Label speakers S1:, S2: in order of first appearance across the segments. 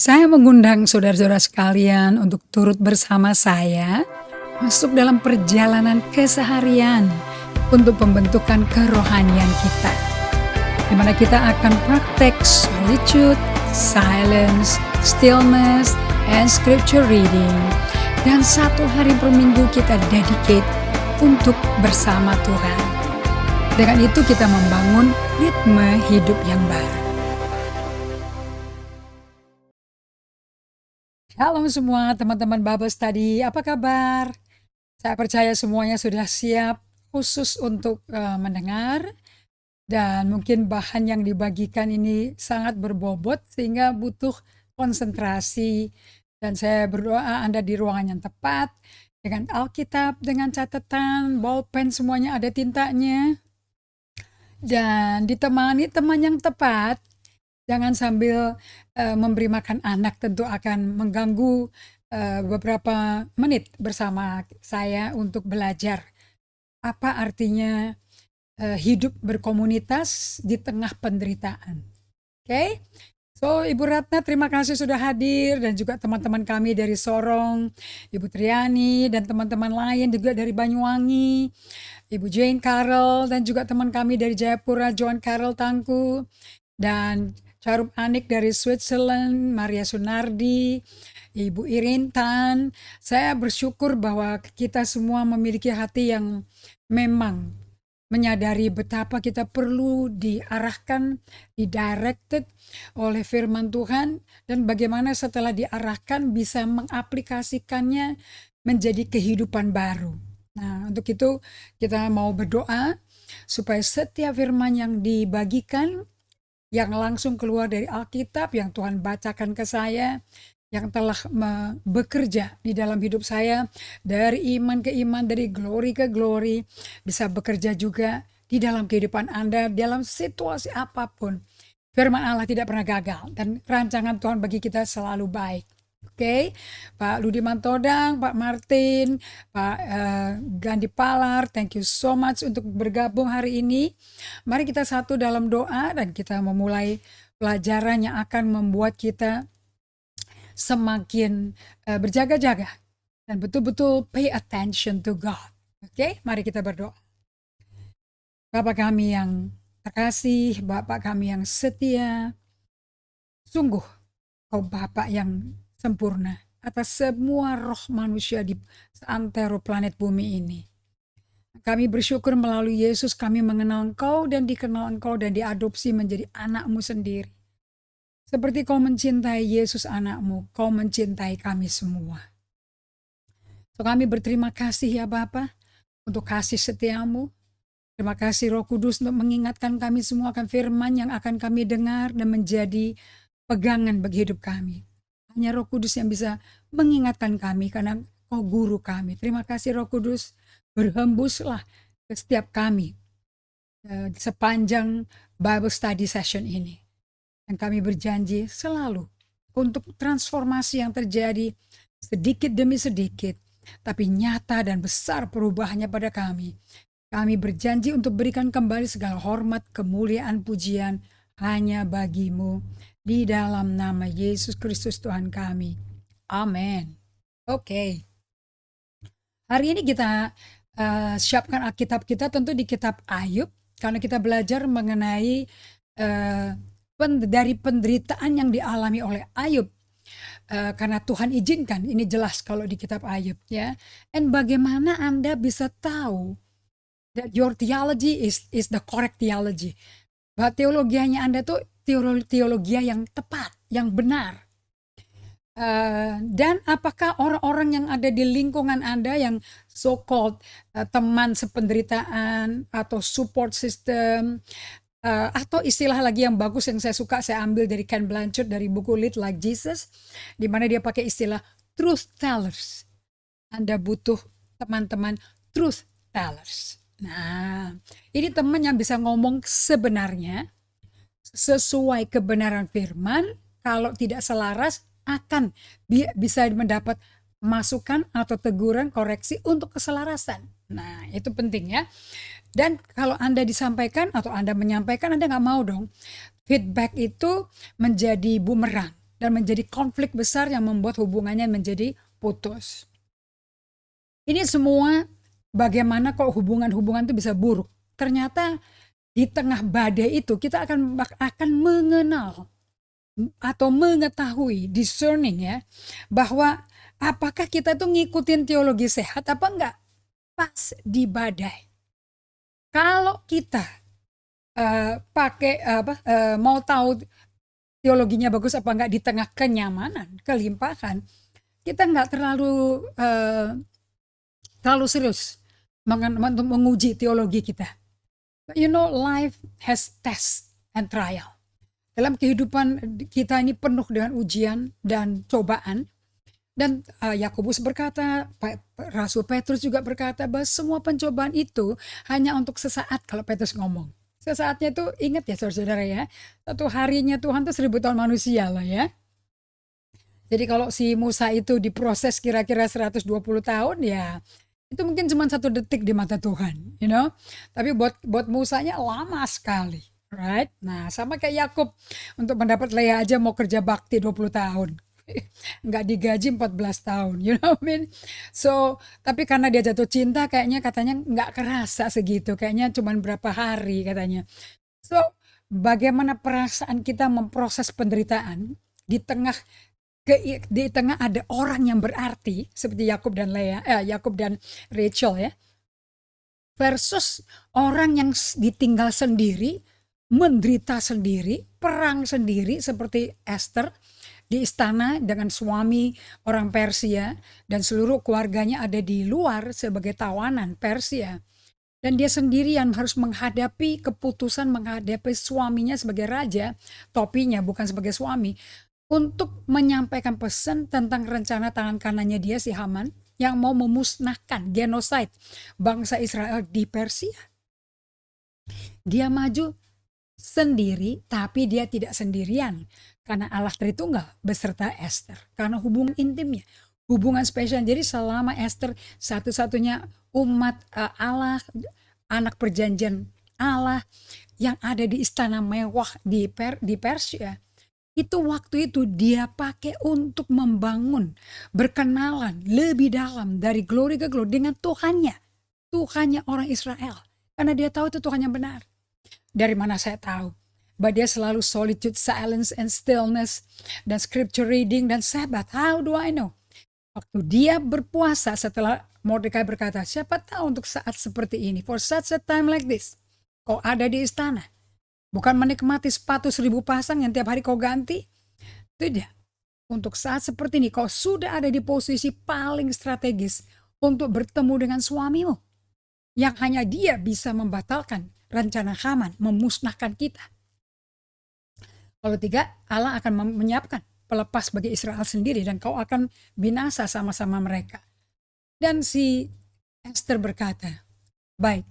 S1: Saya mengundang saudara-saudara sekalian untuk turut bersama saya masuk dalam perjalanan keseharian untuk pembentukan kerohanian kita, di mana kita akan praktek solitude, silence, stillness, and scripture reading. Dan satu hari per minggu kita dedicate untuk bersama Tuhan. Dengan itu kita membangun ritme hidup yang baru. Shalom semua teman-teman Bible Study, apa kabar? Saya percaya semuanya sudah siap khusus untuk mendengar, dan mungkin bahan yang dibagikan ini sangat berbobot sehingga butuh konsentrasi, dan saya berdoa Anda di ruangan yang tepat dengan Alkitab, dengan catatan, bolpen, semuanya ada tintanya, dan ditemani teman yang tepat. Jangan sambil memberi makan anak, tentu akan mengganggu beberapa menit bersama saya untuk belajar apa artinya hidup berkomunitas di tengah penderitaan. Oke? So, Ibu Ratna terima kasih sudah hadir, dan juga teman-teman kami dari Sorong, Ibu Triani, dan teman-teman lain juga dari Banyuwangi, Ibu Jane Carol, dan juga teman kami dari Jayapura, Joan Carol Tangku, dan Carup Anik dari Switzerland, Maria Sunardi, Ibu Irintan. Saya bersyukur bahwa kita semua memiliki hati yang memang menyadari betapa kita perlu diarahkan, directed oleh firman Tuhan, dan bagaimana setelah diarahkan bisa mengaplikasikannya menjadi kehidupan baru. Nah, untuk itu kita mau berdoa supaya setiap firman yang dibagikan, yang langsung keluar dari Alkitab, yang Tuhan bacakan ke saya, yang telah bekerja di dalam hidup saya, dari iman ke iman, dari glory ke glory, bisa bekerja juga di dalam kehidupan Anda, dalam situasi apapun. Firman Allah tidak pernah gagal, dan rancangan Tuhan bagi kita selalu baik. Oke, Pak Ludi Mantodang, Pak Martin, Pak Gandhi Palar, thank you so much untuk bergabung hari ini. Mari kita satu dalam doa, dan kita memulai pelajaran yang akan membuat kita semakin berjaga-jaga dan betul-betul pay attention to God. Oke, mari kita berdoa. Bapa kami yang terkasih, Bapa kami yang setia, sungguh Kau Bapa yang sempurna atas semua roh manusia di seantero planet bumi ini. Kami bersyukur melalui Yesus kami mengenal Engkau dan dikenal Engkau dan diadopsi menjadi anak-Mu sendiri. Seperti Kau mencintai Yesus anak-Mu, Kau mencintai kami semua. So, kami berterima kasih ya Bapa untuk kasih setia-Mu. Terima kasih Roh Kudus untuk mengingatkan kami semua akan firman yang akan kami dengar dan menjadi pegangan bagi hidup kami. Hanya Roh Kudus yang bisa mengingatkan kami karena Kau guru kami. Terima kasih Roh Kudus, berhembuslah ke setiap kami sepanjang Bible Study Session ini. Dan kami berjanji selalu untuk transformasi yang terjadi sedikit demi sedikit, tapi nyata dan besar perubahannya pada kami. Kami berjanji untuk berikan kembali segala hormat, kemuliaan, pujian hanya bagi-Mu. Di dalam nama Yesus Kristus Tuhan kami. Amin. Oke. Hari ini kita siapkan Alkitab kita tentu di kitab Ayub, karena kita belajar mengenai dari penderitaan yang dialami oleh Ayub. Karena Tuhan izinkan, ini jelas kalau di kitab Ayub ya. Dan bagaimana Anda bisa tahu that your theology is the correct theology. Bahwa teologianya Anda tuh teologi yang tepat, yang benar. Dan apakah orang-orang yang ada di lingkungan Anda yang so-called teman sependeritaan atau support system, atau istilah lagi yang bagus yang saya suka, saya ambil dari Ken Blanchard dari buku Lead Like Jesus, di mana dia pakai istilah truth tellers. Anda butuh teman-teman truth tellers. Nah, ini teman yang bisa ngomong sebenarnya, sesuai kebenaran firman. Kalau tidak selaras akan bisa mendapat masukan atau teguran, koreksi untuk keselarasan. Nah, itu penting ya. Dan kalau Anda disampaikan atau Anda menyampaikan, Anda nggak mau dong feedback itu menjadi bumerang. dan menjadi konflik besar yang membuat hubungannya menjadi putus. Ini semua bagaimana kok hubungan-hubungan itu bisa buruk. Ternyata di tengah badai itu kita akan mengenal atau mengetahui, discerning ya, bahwa apakah kita tuh ngikutin teologi sehat apa enggak pas di badai. Kalau kita mau tahu teologinya bagus apa enggak di tengah kenyamanan, kelimpahan, kita enggak terlalu serius menguji teologi kita. You know, life has test and trial. Dalam kehidupan kita ini penuh dengan ujian dan cobaan. Dan Yakobus berkata, Rasul Petrus juga berkata bahwa semua pencobaan itu hanya untuk sesaat kalau Petrus ngomong. Sesaatnya itu ingat ya saudara-saudara ya, satu harinya Tuhan itu 1000 tahun manusia lah ya. Jadi kalau si Musa itu diproses kira-kira 120 tahun ya, itu mungkin cuma 1 detik di mata Tuhan, you know. Tapi buat Musanya lama sekali, right? Nah, sama kayak Yakub, untuk mendapat Lea aja mau kerja bakti 20 tahun. Nggak digaji 14 tahun, you know what I mean? So, tapi karena dia jatuh cinta katanya nggak kerasa segitu, kayaknya cuma berapa hari katanya. So, bagaimana perasaan kita memproses penderitaan di tengah ada orang yang berarti seperti Yakub dan Rachel ya, versus orang yang ditinggal sendiri, menderita sendiri, perang sendiri seperti Esther di istana dengan suami orang Persia dan seluruh keluarganya ada di luar sebagai tawanan Persia. Dan dia sendirian harus menghadapi keputusan menghadapi suaminya sebagai raja, topinya bukan sebagai suami, untuk menyampaikan pesan tentang rencana tangan kanannya dia si Haman yang mau memusnahkan genocide bangsa Israel di Persia. Dia maju sendiri, tapi dia tidak sendirian karena Allah Tritunggal beserta Esther, karena hubungan intimnya, hubungan spesial. Jadi selama Esther satu-satunya umat Allah, anak perjanjian Allah yang ada di istana mewah di Persia, itu waktu itu dia pakai untuk membangun, berkenalan lebih dalam dari glory ke glory dengan Tuhannya orang Israel, karena dia tahu itu Tuhan yang benar. Dari mana saya tahu? Bahwa dia selalu solitude, silence, and stillness, dan scripture reading, dan sabat. How do I know? Waktu dia berpuasa setelah Mordekai berkata, siapa tahu untuk saat seperti ini, for such a time like this, kau ada di istana. Bukan menikmati sepatu 1000 pasang yang tiap hari kau ganti. Tidak. Untuk saat seperti ini, kau sudah ada di posisi paling strategis untuk bertemu dengan suamimu. Yang hanya dia bisa membatalkan rencana Haman memusnahkan kita. Kalau tidak, Allah akan menyiapkan pelepas bagi Israel sendiri dan kau akan binasa sama-sama mereka. Dan si Esther berkata, baik,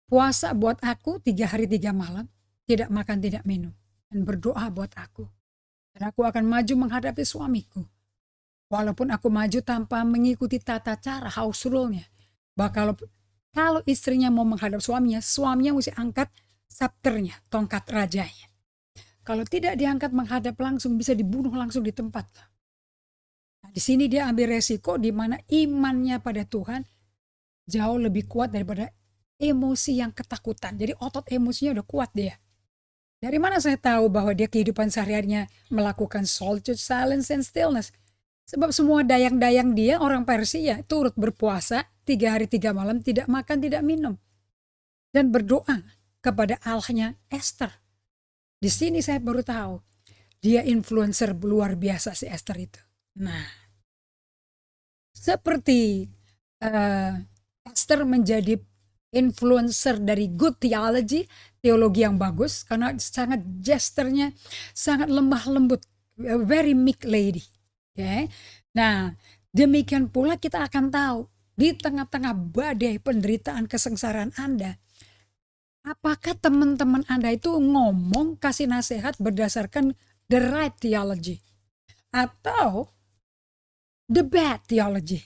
S1: puasa buat aku 3 hari 3 malam, tidak makan tidak minum, dan berdoa buat aku. Dan aku akan maju menghadapi suamiku. Walaupun aku maju tanpa mengikuti tata cara house rule-nya. Bahwa kalau istrinya mau menghadap suaminya mesti angkat scepternya, tongkat rajanya. Kalau tidak diangkat menghadap langsung, bisa dibunuh langsung di tempat. Nah, di sini dia ambil resiko di mana imannya pada Tuhan jauh lebih kuat daripada emosi yang ketakutan. Jadi otot emosinya udah kuat dia. Dari mana saya tahu bahwa dia kehidupan sehari-harinya melakukan solitude, silence, and stillness? Sebab semua dayang-dayang dia orang Persia turut berpuasa 3 hari 3 malam, tidak makan tidak minum, dan berdoa kepada Allahnya Esther. Di sini saya baru tahu dia influencer luar biasa si Esther itu. Nah, seperti Esther menjadi influencer dari good theology, teologi yang bagus, karena sangat gesternya sangat lemah lembut, very meek lady. Okay. Nah, demikian pula kita akan tahu di tengah-tengah badai penderitaan kesengsaraan Anda, apakah teman-teman Anda itu ngomong kasih nasihat berdasarkan the right theology atau the bad theology?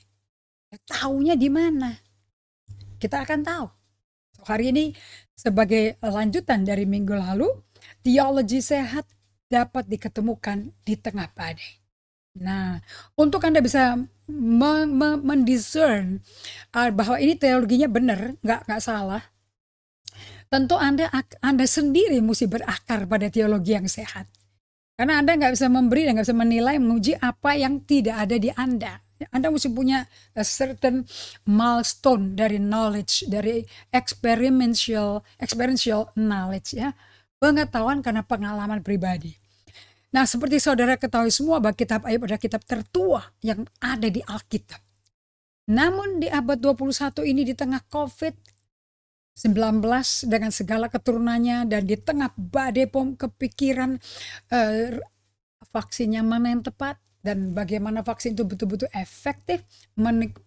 S1: Taunya di mana? Kita akan tahu. So, hari ini sebagai lanjutan dari minggu lalu, teologi sehat dapat diketemukan di tengah badai. Nah, untuk Anda bisa mendiscern bahwa ini teologinya benar, nggak salah, tentu Anda sendiri mesti berakar pada teologi yang sehat. Karena Anda nggak bisa memberi dan nggak bisa menilai, menguji apa yang tidak ada di Anda. Anda mesti punya a certain milestone dari knowledge, dari experiential knowledge ya. Pengetahuan karena pengalaman pribadi. Nah, seperti saudara ketahui semua bahwa kitab Ayub adalah kitab tertua yang ada di Alkitab. Namun di abad 21 ini di tengah COVID-19 dengan segala keturunannya dan di tengah badai kepikiran vaksinnya mana yang tepat dan bagaimana vaksin itu betul-betul efektif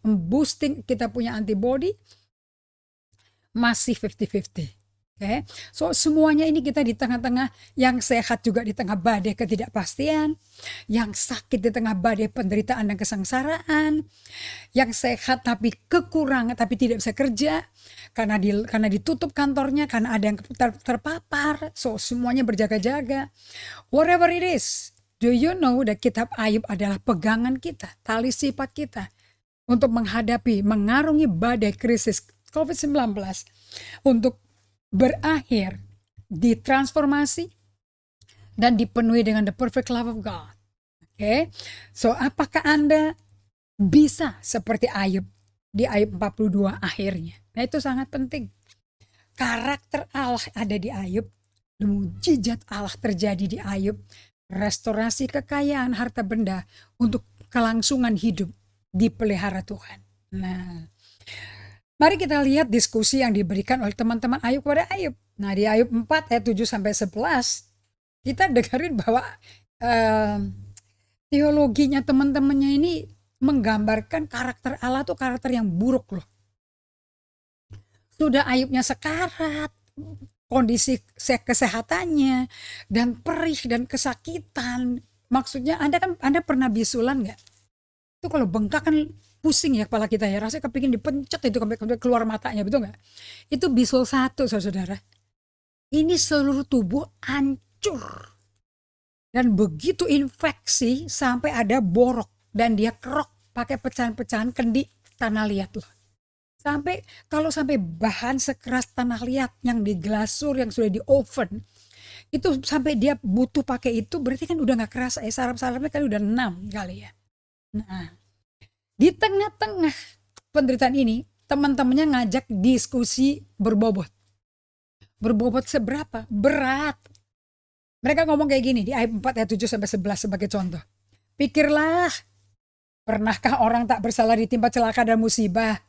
S1: boosting kita punya antibody, masih 50-50. Okay. So semuanya ini kita di tengah-tengah yang sehat juga di tengah badai ketidakpastian, yang sakit di tengah badai penderitaan dan kesengsaraan, yang sehat tapi kekurangan tapi tidak bisa kerja karena ditutup kantornya, karena ada yang terpapar. So semuanya berjaga-jaga. Whatever it is, do you know that kitab Ayub adalah pegangan kita, tali sifat kita untuk mengarungi badai krisis COVID-19 untuk berakhir ditransformasi dan dipenuhi dengan the perfect love of God. Okay? So apakah Anda bisa seperti Ayub di Ayub 42 akhirnya? Nah itu sangat penting. Karakter Allah ada di Ayub, mujizat Allah terjadi di Ayub, restorasi kekayaan harta benda untuk kelangsungan hidup dipelihara Tuhan. Nah, mari kita lihat diskusi yang diberikan oleh teman-teman Ayub kepada Ayub. Nah di Ayub 4 ayat 7-11 kita dengerin bahwa teologinya teman-temannya ini menggambarkan karakter Allah tuh karakter yang buruk loh. Sudah Ayubnya sekarat, kondisi kesehatannya dan perih dan kesakitan. Maksudnya Anda pernah bisulan nggak? Itu kalau bengkak kan pusing ya kepala kita ya, rasanya kepingin dipencet itu sampai keluar matanya, betul nggak? Itu bisul 1 saudara. Ini seluruh tubuh hancur dan begitu infeksi sampai ada borok dan dia kerok pakai pecahan-pecahan kendi tanah liat loh. Kalau sampai bahan sekeras tanah liat yang diglasur yang sudah di oven itu sampai dia butuh pakai itu, berarti kan udah nggak kerasa ya, saraf-sarafnya kan udah 6 kali ya. Nah, di tengah-tengah penderitaan ini, teman-temannya ngajak diskusi berbobot. Berbobot seberapa? Berat. Mereka ngomong kayak gini di ayat 4 ayat 7-11 sebagai contoh. Pikirlah, pernahkah orang tak bersalah ditimpa celaka dan musibah?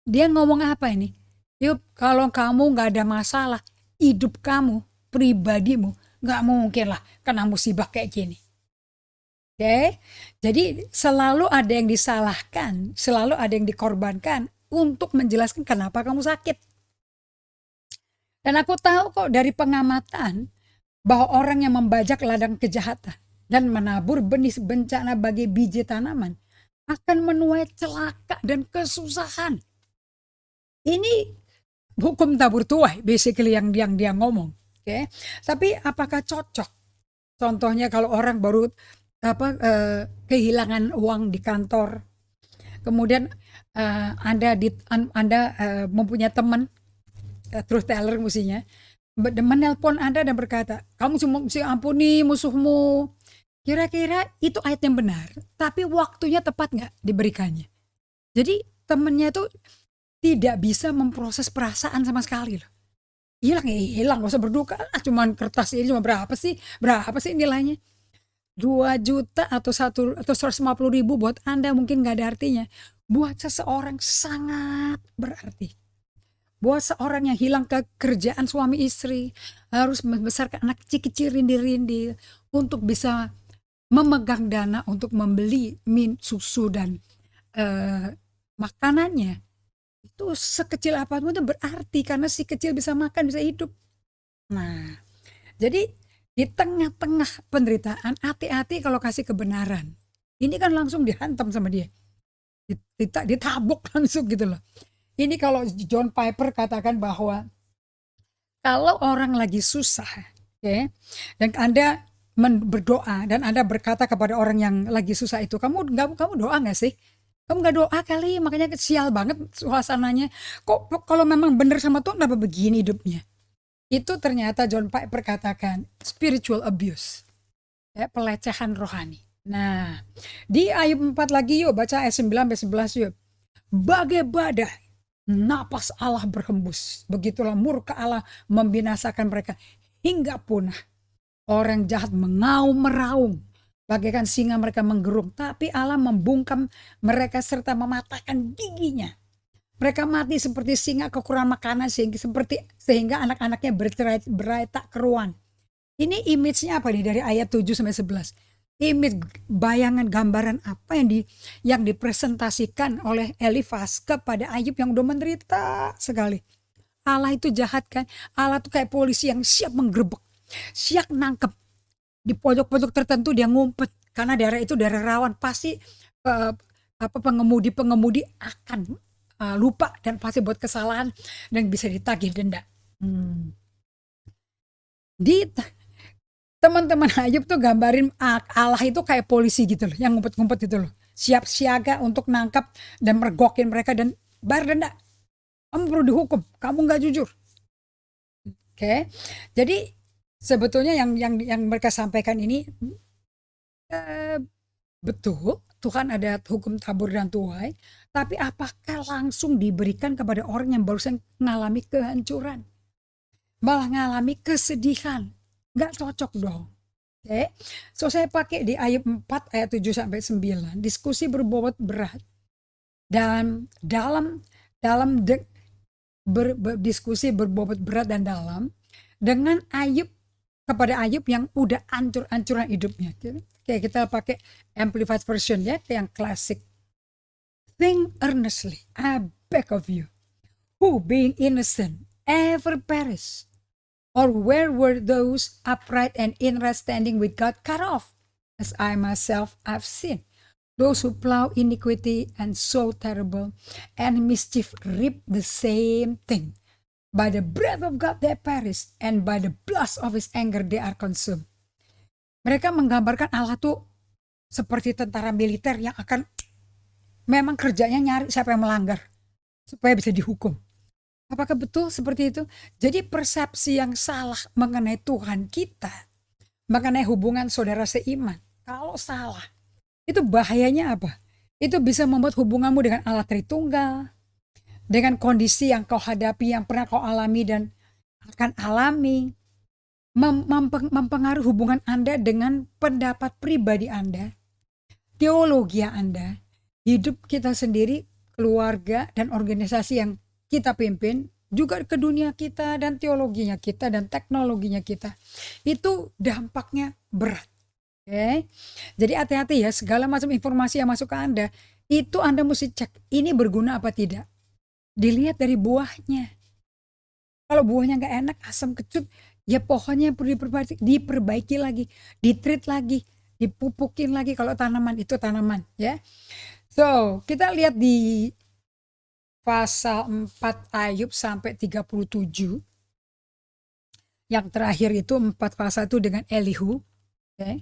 S1: Dia ngomong apa ini? Yuk, kalau kamu gak ada masalah, hidup kamu, pribadimu, gak mungkin lah kena musibah kayak gini. Oke, jadi selalu ada yang disalahkan, selalu ada yang dikorbankan untuk menjelaskan kenapa kamu sakit. Dan aku tahu kok dari pengamatan bahwa orang yang membajak ladang kejahatan dan menabur benih bencana bagi biji tanaman akan menuai celaka dan kesusahan. Ini hukum tabur tuai, basically yang dia ngomong. Oke, tapi apakah cocok? Contohnya kalau orang baru kehilangan uang di kantor, kemudian Anda mempunyai teman truth teller mestinya menelpon Anda dan berkata kamu mesti ampuni musuhmu, kira-kira itu ayat yang benar tapi waktunya tepat nggak diberikannya? Jadi temennya itu tidak bisa memproses perasaan sama sekali loh. Hilang gak usah berduka lah, cuman kertas ini cuma berapa sih nilainya? 2 juta atau 150.000 buat Anda mungkin gak ada artinya. Buat seseorang sangat berarti. Buat seorang yang hilang kerjaan suami istri, harus membesarkan anak kecil-kecil rindi-rindi untuk bisa memegang dana untuk membeli susu dan makanannya. Itu sekecil apapun itu berarti karena si kecil bisa makan, bisa hidup. Nah, jadi di tengah-tengah penderitaan, hati-hati kalau kasih kebenaran. Ini kan langsung dihantam sama dia. Ditabuk langsung gitu loh. Ini kalau John Piper katakan bahwa kalau orang lagi susah, okay, dan Anda berdoa dan Anda berkata kepada orang yang lagi susah itu, kamu doa nggak sih? Kamu nggak doa kali, makanya sial banget suasananya. Kok kalau memang benar sama Tuhan kenapa begini hidupnya? Itu ternyata John Piper katakan spiritual abuse, ya, pelecehan rohani. Nah, di Ayub 4 lagi yuk, baca ayat 9 sampai 11 yuk. Bagai badai, napas Allah berhembus. Begitulah murka Allah membinasakan mereka hingga punah. Orang jahat mengaum meraung, bagaikan singa mereka menggerung. Tapi Allah membungkam mereka serta mematahkan giginya. Mereka mati seperti singa kekurangan makanan sehingga anak-anaknya bercerai tak keruan. Ini image-nya apa nih dari ayat 7 sampai 11? Image, bayangan, gambaran apa yang dipresentasikan oleh Elifas kepada Ayub yang udah menderita sekali. Allah itu jahat kan? Allah itu kayak polisi yang siap menggerebek, siap nangkep. Di pojok-pojok tertentu dia ngumpet karena daerah itu daerah rawan, pasti pengemudi akan lupa dan pasti buat kesalahan dan bisa ditagih denda. Di teman-teman Ayub tuh gambarin Allah itu kayak polisi gitu loh, yang ngumpet-ngumpet gitu loh, siap siaga untuk nangkap dan mergokin mereka dan bayar denda. Kamu perlu dihukum, kamu nggak jujur. Oke. Jadi sebetulnya yang mereka sampaikan ini betul, Tuhan ada hukum tabur dan tuai, tapi apakah langsung diberikan kepada orang yang barusan mengalami kehancuran, malah mengalami kesedihan? Nggak cocok dong. Oke. So saya pakai di Ayub 4 ayat 7 sampai 9, diskusi berbobot berat. Dan berdiskusi berbobot berat dan dalam dengan Ayub, kepada Ayub yang udah hancur-hancuran hidupnya. Kayak kita pakai amplified version ya, yang klasik. Think earnestly, I beg of you, who being innocent ever perish, or where were those upright and in right standing with God cut off, as I myself have seen, those who plow iniquity and sow terrible and mischief reap the same thing. By the breath of God they perish, and by the blast of his anger they are consumed. Mereka menggambarkan Allah tuh seperti tentara militer yang akan memang kerjanya nyari siapa yang melanggar supaya bisa dihukum. Apakah betul seperti itu? Jadi persepsi yang salah mengenai Tuhan kita, mengenai hubungan saudara seiman, kalau salah, itu bahayanya apa? Itu bisa membuat hubunganmu dengan Allah Tritunggal, dengan kondisi yang kau hadapi, yang pernah kau alami dan akan alami, mempengaruhi hubungan Anda dengan pendapat pribadi Anda, teologi Anda, hidup kita sendiri, keluarga dan organisasi yang kita pimpin, juga ke dunia kita dan teologinya kita dan teknologinya kita. Itu dampaknya berat. Oke. Jadi hati-hati ya, segala macam informasi yang masuk ke Anda, itu Anda mesti cek, ini berguna apa tidak. Dilihat dari buahnya. Kalau buahnya nggak enak, asam kecut, ya pohonnya perlu diperbaiki lagi, ditreat lagi, dipupukin lagi. Kalau tanaman itu tanaman ya. So kita lihat di pasal 4 Ayub sampai 37. Yang terakhir itu 4 pasal itu dengan Elihu. Okay.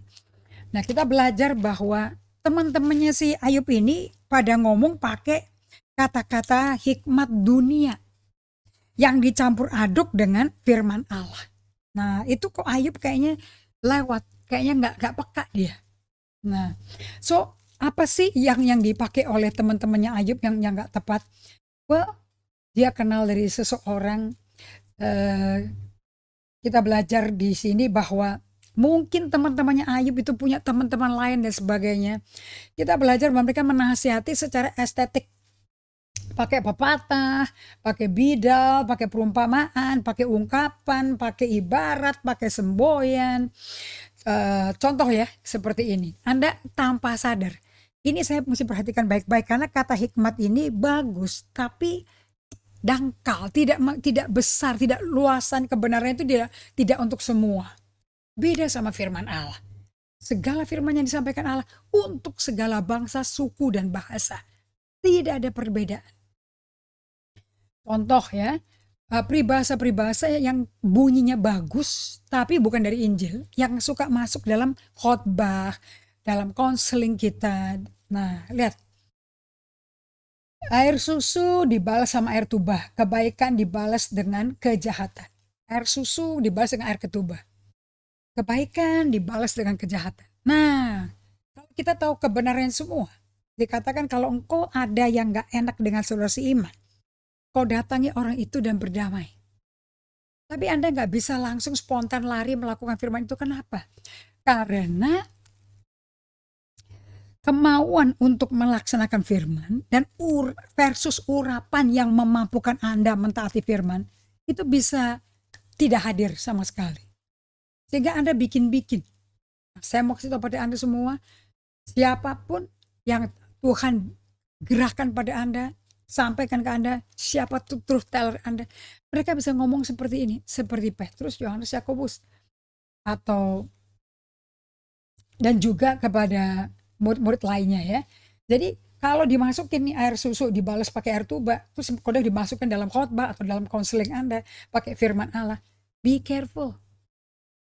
S1: Nah kita belajar bahwa teman-temannya si Ayub ini pada ngomong pakai kata-kata hikmat dunia yang dicampur aduk dengan firman Allah. Nah itu kok Ayub kayaknya lewat, kayaknya nggak peka dia. Nah, so apa sih yang dipakai oleh teman-temannya Ayub yang nggak tepat? Well, dia kenal dari seseorang. Kita belajar di sini bahwa mungkin teman-temannya Ayub itu punya teman-teman lain dan sebagainya. Kita belajar bahwa mereka menasihati secara estetik. Pakai pepatah, pakai bidal, pakai perumpamaan, pakai ungkapan, pakai ibarat, pakai semboyan. Contoh ya seperti ini. Anda tanpa sadar. Ini saya mesti perhatikan baik-baik karena kata hikmat ini bagus, tapi dangkal, tidak besar, tidak luasan kebenaran itu tidak untuk semua. Beda sama firman Allah. Segala firman yang disampaikan Allah untuk segala bangsa, suku dan bahasa. Tidak ada perbedaan. Contoh ya, peribahasa-peribahasa yang bunyinya bagus, tapi bukan dari Injil, yang suka masuk dalam khotbah, dalam konseling kita. Nah, lihat, air susu dibalas sama air tuba, kebaikan dibalas dengan kejahatan. Air susu dibalas dengan air ketubah, kebaikan dibalas dengan kejahatan. Nah, kalau kita tahu kebenaran semua, dikatakan kalau engkau ada yang gak enak dengan saudara seiman, kau datangi orang itu dan berdamai. Tapi Anda nggak bisa langsung spontan lari melakukan firman itu. Kenapa? Karena kemauan untuk melaksanakan firman dan versus urapan yang memampukan Anda mentaati firman itu bisa tidak hadir sama sekali. Sehingga Anda bikin-bikin. Saya mau kasih tahu pada Anda semua, siapapun yang Tuhan gerakkan pada Anda, sampaikan ke Anda, siapa truth teller Anda, mereka bisa ngomong seperti ini, seperti Petrus, Yohanes, Yakobus, atau dan juga kepada murid-murid lainnya ya. Jadi kalau dimasukin nih air susu dibalas pakai air tuba, terus kode dimasukkan dalam khotbah atau dalam konseling Anda pakai firman Allah, be careful.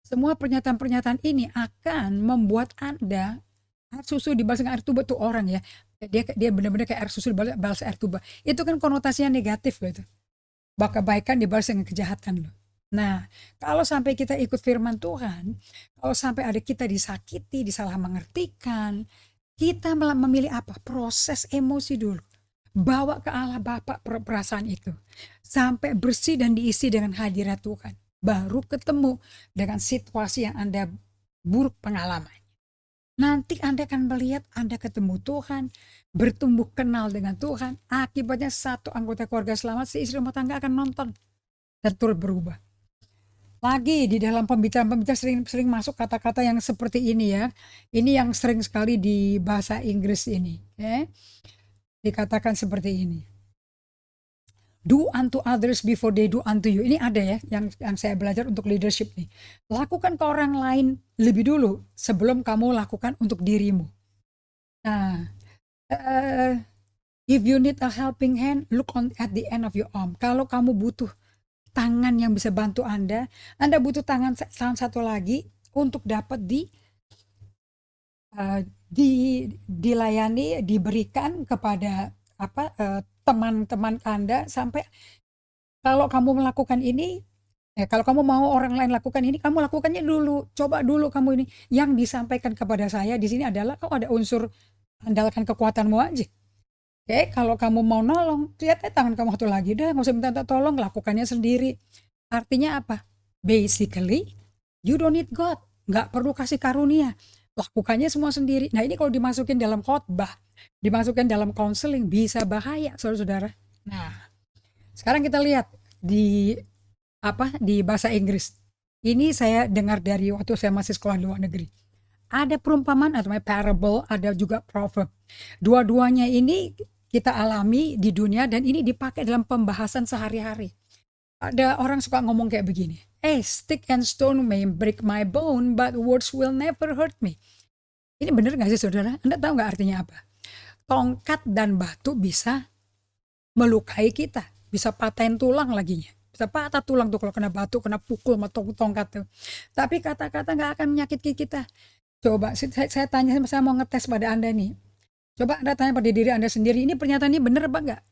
S1: Semua pernyataan-pernyataan ini akan membuat Anda air susu dibalas dengan air tuba tuh orang ya. Dia benar-benar kayak air susu dibalas air tuba. Itu kan konotasinya negatif loh itu. Kebaikan dibalas dengan kejahatan loh. Nah, kalau sampai kita ikut firman Tuhan, kalau sampai ada kita disakiti, disalah mengertikan, kita malah memilih apa? Proses emosi dulu. Bawa ke Allah Bapa perasaan itu. Sampai bersih dan diisi dengan hadirat Tuhan. Baru ketemu dengan situasi yang Anda buruk pengalaman. Nanti Anda akan melihat Anda ketemu Tuhan, bertumbuh kenal dengan Tuhan. Akibatnya satu anggota keluarga selamat, si istri rumah tangga akan nonton dan turut berubah. Lagi di dalam pembicaraan sering masuk kata-kata yang seperti ini ya. Ini yang sering sekali di bahasa Inggris ini. Okay? Dikatakan seperti ini. Do unto others before they do unto you. Ini ada ya yang saya belajar untuk leadership nih. Lakukan ke orang lain lebih dulu sebelum kamu lakukan untuk dirimu. Nah, if you need a helping hand, look at the end of your arm. Kalau kamu butuh tangan yang bisa bantu Anda butuh tangan satu lagi untuk dapat dilayani, diberikan kepada teman-teman Anda sampai kalau kamu melakukan ini, kalau kamu mau orang lain lakukan ini, kamu lakukannya dulu, coba dulu kamu ini. Yang disampaikan kepada saya di sini adalah kau ada unsur andalkan kekuatanmu aja. Oke, kalau kamu mau nolong, lihat tangan kamu satu lagi, udah nggak usah minta tolong, lakukannya sendiri. Artinya apa? Basically, you don't need God, nggak perlu kasih karunia, lakukannya semua sendiri. Nah ini kalau dimasukin dalam khotbah, dimasukin dalam konseling bisa bahaya saudara-saudara. Nah, sekarang kita lihat di bahasa Inggris. Ini saya dengar dari waktu saya masih sekolah di luar negeri. Ada perumpamaan atau parable, ada juga proverb. Dua-duanya ini kita alami di dunia dan ini dipakai dalam pembahasan sehari-hari. Ada orang suka ngomong kayak begini. Stick and stone may break my bone, but words will never hurt me. Ini benar gak sih saudara? Anda tahu gak artinya apa? Tongkat dan batu bisa melukai kita. Bisa patahin tulang laginya. Bisa patah tulang tuh kalau kena batu, kena pukul sama tongkat tuh. Tapi kata-kata gak akan menyakiti kita. Coba saya tanya, saya mau ngetes pada Anda nih. Coba Anda tanya pada diri Anda sendiri, ini pernyataan ini benar apa enggak?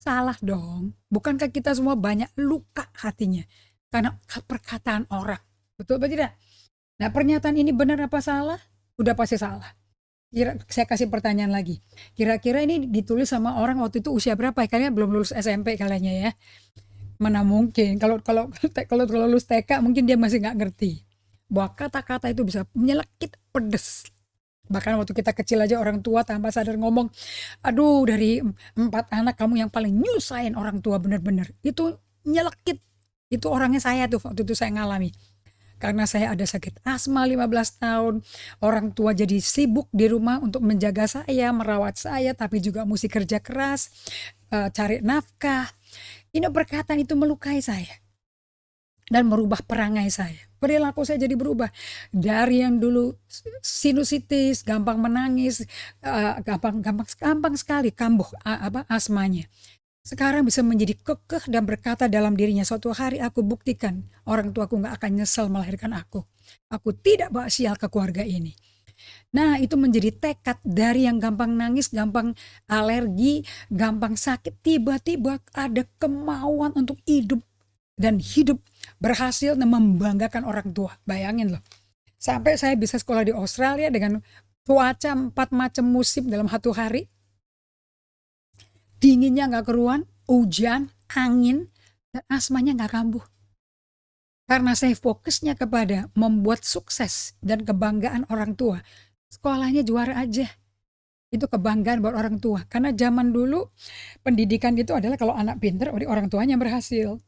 S1: Salah dong. Bukankah kita semua banyak luka hatinya karena perkataan orang? Betul apa tidak? Nah, pernyataan ini benar apa salah? Udah pasti salah. Saya kasih pertanyaan lagi. Kira-kira ini ditulis sama orang waktu itu usia berapa? Kayaknya belum lulus SMP kalinya ya. Mana mungkin kalau lulus TK mungkin dia masih nggak ngerti bahwa kata-kata itu bisa menyelekit, pedes. Bahkan waktu kita kecil aja orang tua tanpa sadar ngomong, aduh dari 4 anak kamu yang paling nyusahin orang tua bener-bener. Itu nyelekit. Itu orangnya saya tuh waktu itu saya ngalami. Karena saya ada sakit asma 15 tahun. Orang tua jadi sibuk di rumah untuk menjaga saya, merawat saya, tapi juga mesti kerja keras, cari nafkah. Ini perkataan itu melukai saya. Dan merubah perangai saya. Perilaku saya jadi berubah. Dari yang dulu sinusitis, gampang menangis, gampang sekali kambuh asmanya. sekarang bisa menjadi kekeh dan berkata dalam dirinya, suatu hari aku buktikan orang tuaku gak akan nyesel melahirkan aku. Aku tidak bawa sial ke keluarga ini. Nah, itu menjadi tekad dari yang gampang nangis, gampang alergi, gampang sakit. Tiba-tiba ada kemauan untuk hidup dan hidup berhasil dan membanggakan orang tua. Bayangin loh. Sampai saya bisa sekolah di Australia dengan cuaca 4 macam musim dalam 1 hari. Dinginnya gak keruan, hujan, angin, dan asmanya gak kambuh. Karena saya fokusnya kepada membuat sukses dan kebanggaan orang tua. Sekolahnya juara aja. Itu kebanggaan buat orang tua. Karena zaman dulu pendidikan itu adalah kalau anak pinter, orang tuanya berhasil.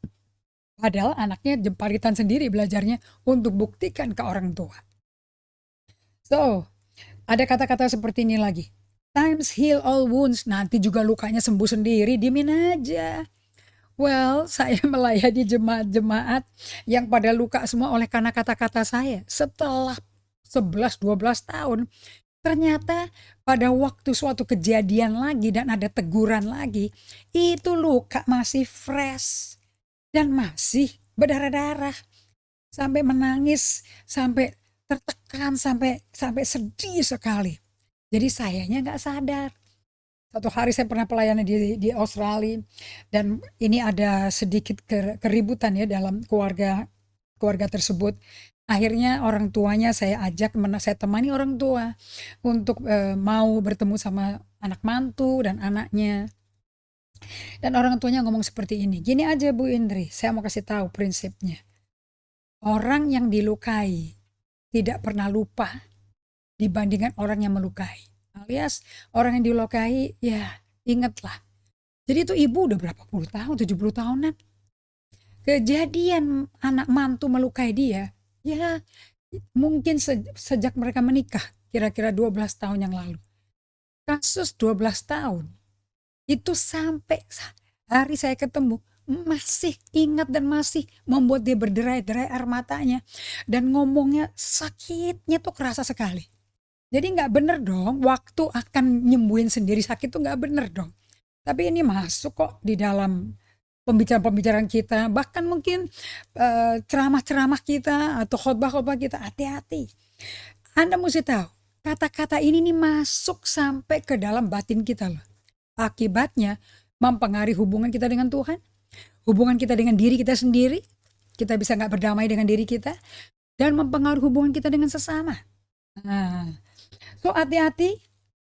S1: Padahal anaknya jemparitan sendiri belajarnya untuk buktikan ke orang tua. So, ada kata-kata seperti ini lagi. Times heal all wounds. Nanti juga lukanya sembuh sendiri, diemin aja. Well, saya melayani jemaat-jemaat yang pada luka semua oleh karena kata-kata saya. Setelah 11-12 tahun, ternyata pada waktu suatu kejadian lagi dan ada teguran lagi, itu luka masih fresh dan masih berdarah-darah. Sampai menangis, sampai tertekan, sampai sedih sekali. Jadi sayanya gak sadar. Satu hari saya pernah pelayanan di Australia dan ini ada sedikit keributan ya dalam keluarga tersebut. Akhirnya orang tuanya saya ajak, saya temani orang tua untuk mau bertemu sama anak mantu dan anaknya. Dan orang tuanya ngomong seperti ini, gini aja Bu Indri, saya mau kasih tahu prinsipnya. Orang yang dilukai tidak pernah lupa dibandingkan orang yang melukai. Alias orang yang dilukai, ya ingatlah. Jadi itu ibu udah berapa puluh tahun, 70 tahunan. Kejadian anak mantu melukai dia, ya mungkin sejak mereka menikah, kira-kira 12 tahun yang lalu. Kasus 12 tahun, itu sampai hari saya ketemu, masih ingat dan masih membuat dia berderai-derai air matanya. Dan ngomongnya sakitnya tuh kerasa sekali. Jadi gak bener dong, waktu akan nyembuhin sendiri sakit tuh gak bener dong. Tapi ini masuk kok di dalam pembicaraan-pembicaraan kita, bahkan mungkin ceramah-ceramah kita atau khotbah-khotbah kita, hati-hati. Anda mesti tahu, kata-kata ini nih masuk sampai ke dalam batin kita loh. Akibatnya mempengaruhi hubungan kita dengan Tuhan, hubungan kita dengan diri kita sendiri, kita bisa gak berdamai dengan diri kita, dan mempengaruhi hubungan kita dengan sesama. Nah, so hati-hati,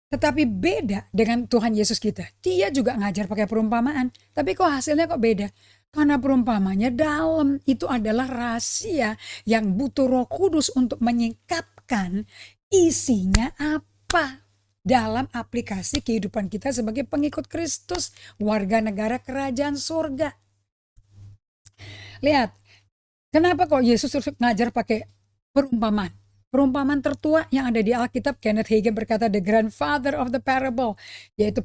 S1: tetapi beda dengan Tuhan Yesus kita. Dia juga ngajar pakai perumpamaan, tapi kok hasilnya kok beda? Karena perumpamanya dalam, itu adalah rahasia yang butuh Roh Kudus untuk menyingkapkan isinya apa dalam aplikasi kehidupan kita sebagai pengikut Kristus, warga negara kerajaan surga. Lihat, kenapa kok Yesus ngajar pakai perumpamaan? Perumpamaan tertua yang ada di Alkitab, Kenneth Hagin berkata the grandfather of the parable, yaitu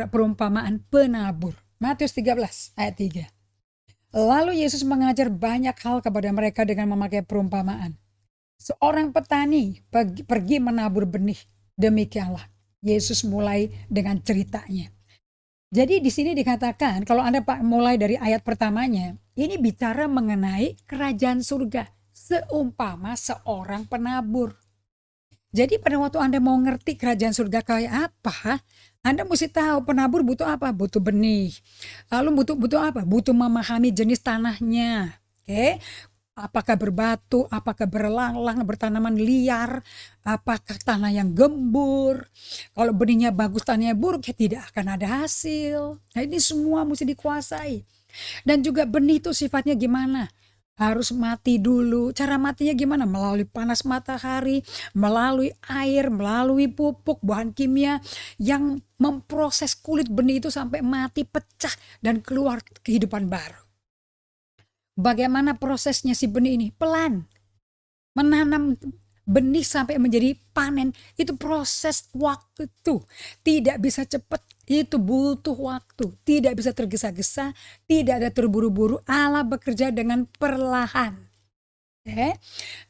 S1: perumpamaan penabur. Matius 13 ayat 3. Lalu Yesus mengajar banyak hal kepada mereka dengan memakai perumpamaan. Seorang petani pergi menabur benih. Demikianlah Yesus mulai dengan ceritanya. Jadi di sini dikatakan, kalau Anda mulai dari ayat pertamanya, ini bicara mengenai kerajaan surga. Seumpama seorang penabur. Jadi pada waktu Anda mau ngerti kerajaan surga kayak apa, Anda mesti tahu penabur butuh apa? Butuh benih. Lalu butuh apa? Butuh memahami jenis tanahnya. Oke? Apakah berbatu, apakah berlang-lang, bertanaman liar, apakah tanah yang gembur. Kalau benihnya bagus, tanahnya buruk, ya tidak akan ada hasil. Nah, ini semua mesti dikuasai. Dan juga benih itu sifatnya gimana? Harus mati dulu. Cara matinya gimana? Melalui panas matahari, melalui air, melalui pupuk, bahan kimia yang memproses kulit benih itu sampai mati, pecah, dan keluar kehidupan baru. Bagaimana prosesnya si benih ini? Pelan. Menanam benih sampai menjadi panen, itu proses waktu tuh. Tidak bisa cepat. Itu butuh waktu, tidak bisa tergesa-gesa, tidak ada terburu-buru. Allah bekerja dengan perlahan.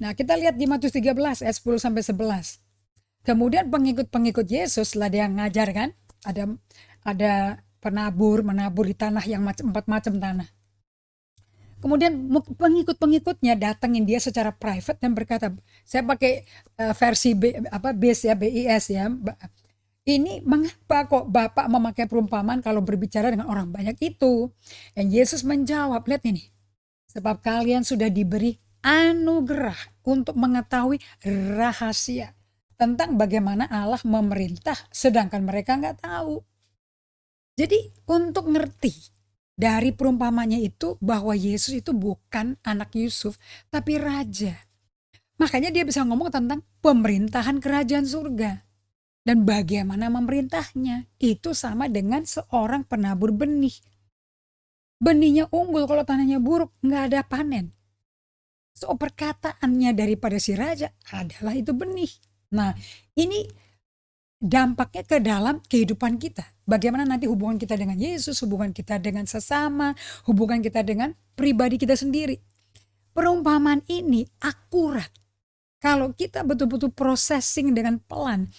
S1: Nah, kita lihat di Matius 13 ayat 10 sampai 11. Kemudian pengikut-pengikut Yesus setelah dia ngajar kan, ada penabur, menabur di tanah yang empat macam tanah. Kemudian pengikut-pengikutnya datangin dia secara private dan berkata, saya pakai versi BIS ya, BIS ya. Ini mengapa kok Bapak memakai perumpamaan kalau berbicara dengan orang banyak itu? Dan Yesus menjawab, lihat ini. Sebab kalian sudah diberi anugerah untuk mengetahui rahasia tentang bagaimana Allah memerintah, sedangkan mereka nggak tahu. Jadi untuk ngerti dari perumpamannya itu bahwa Yesus itu bukan anak Yusuf, tapi raja. Makanya dia bisa ngomong tentang pemerintahan kerajaan surga. Dan bagaimana memerintahnya. Itu sama dengan seorang penabur benih. Benihnya unggul, kalau tanahnya buruk nggak ada panen. So perkataannya daripada si raja adalah itu benih. Nah ini dampaknya ke dalam kehidupan kita. Bagaimana nanti hubungan kita dengan Yesus, hubungan kita dengan sesama, hubungan kita dengan pribadi kita sendiri. Perumpamaan ini akurat. Kalau kita betul-betul processing dengan pelan,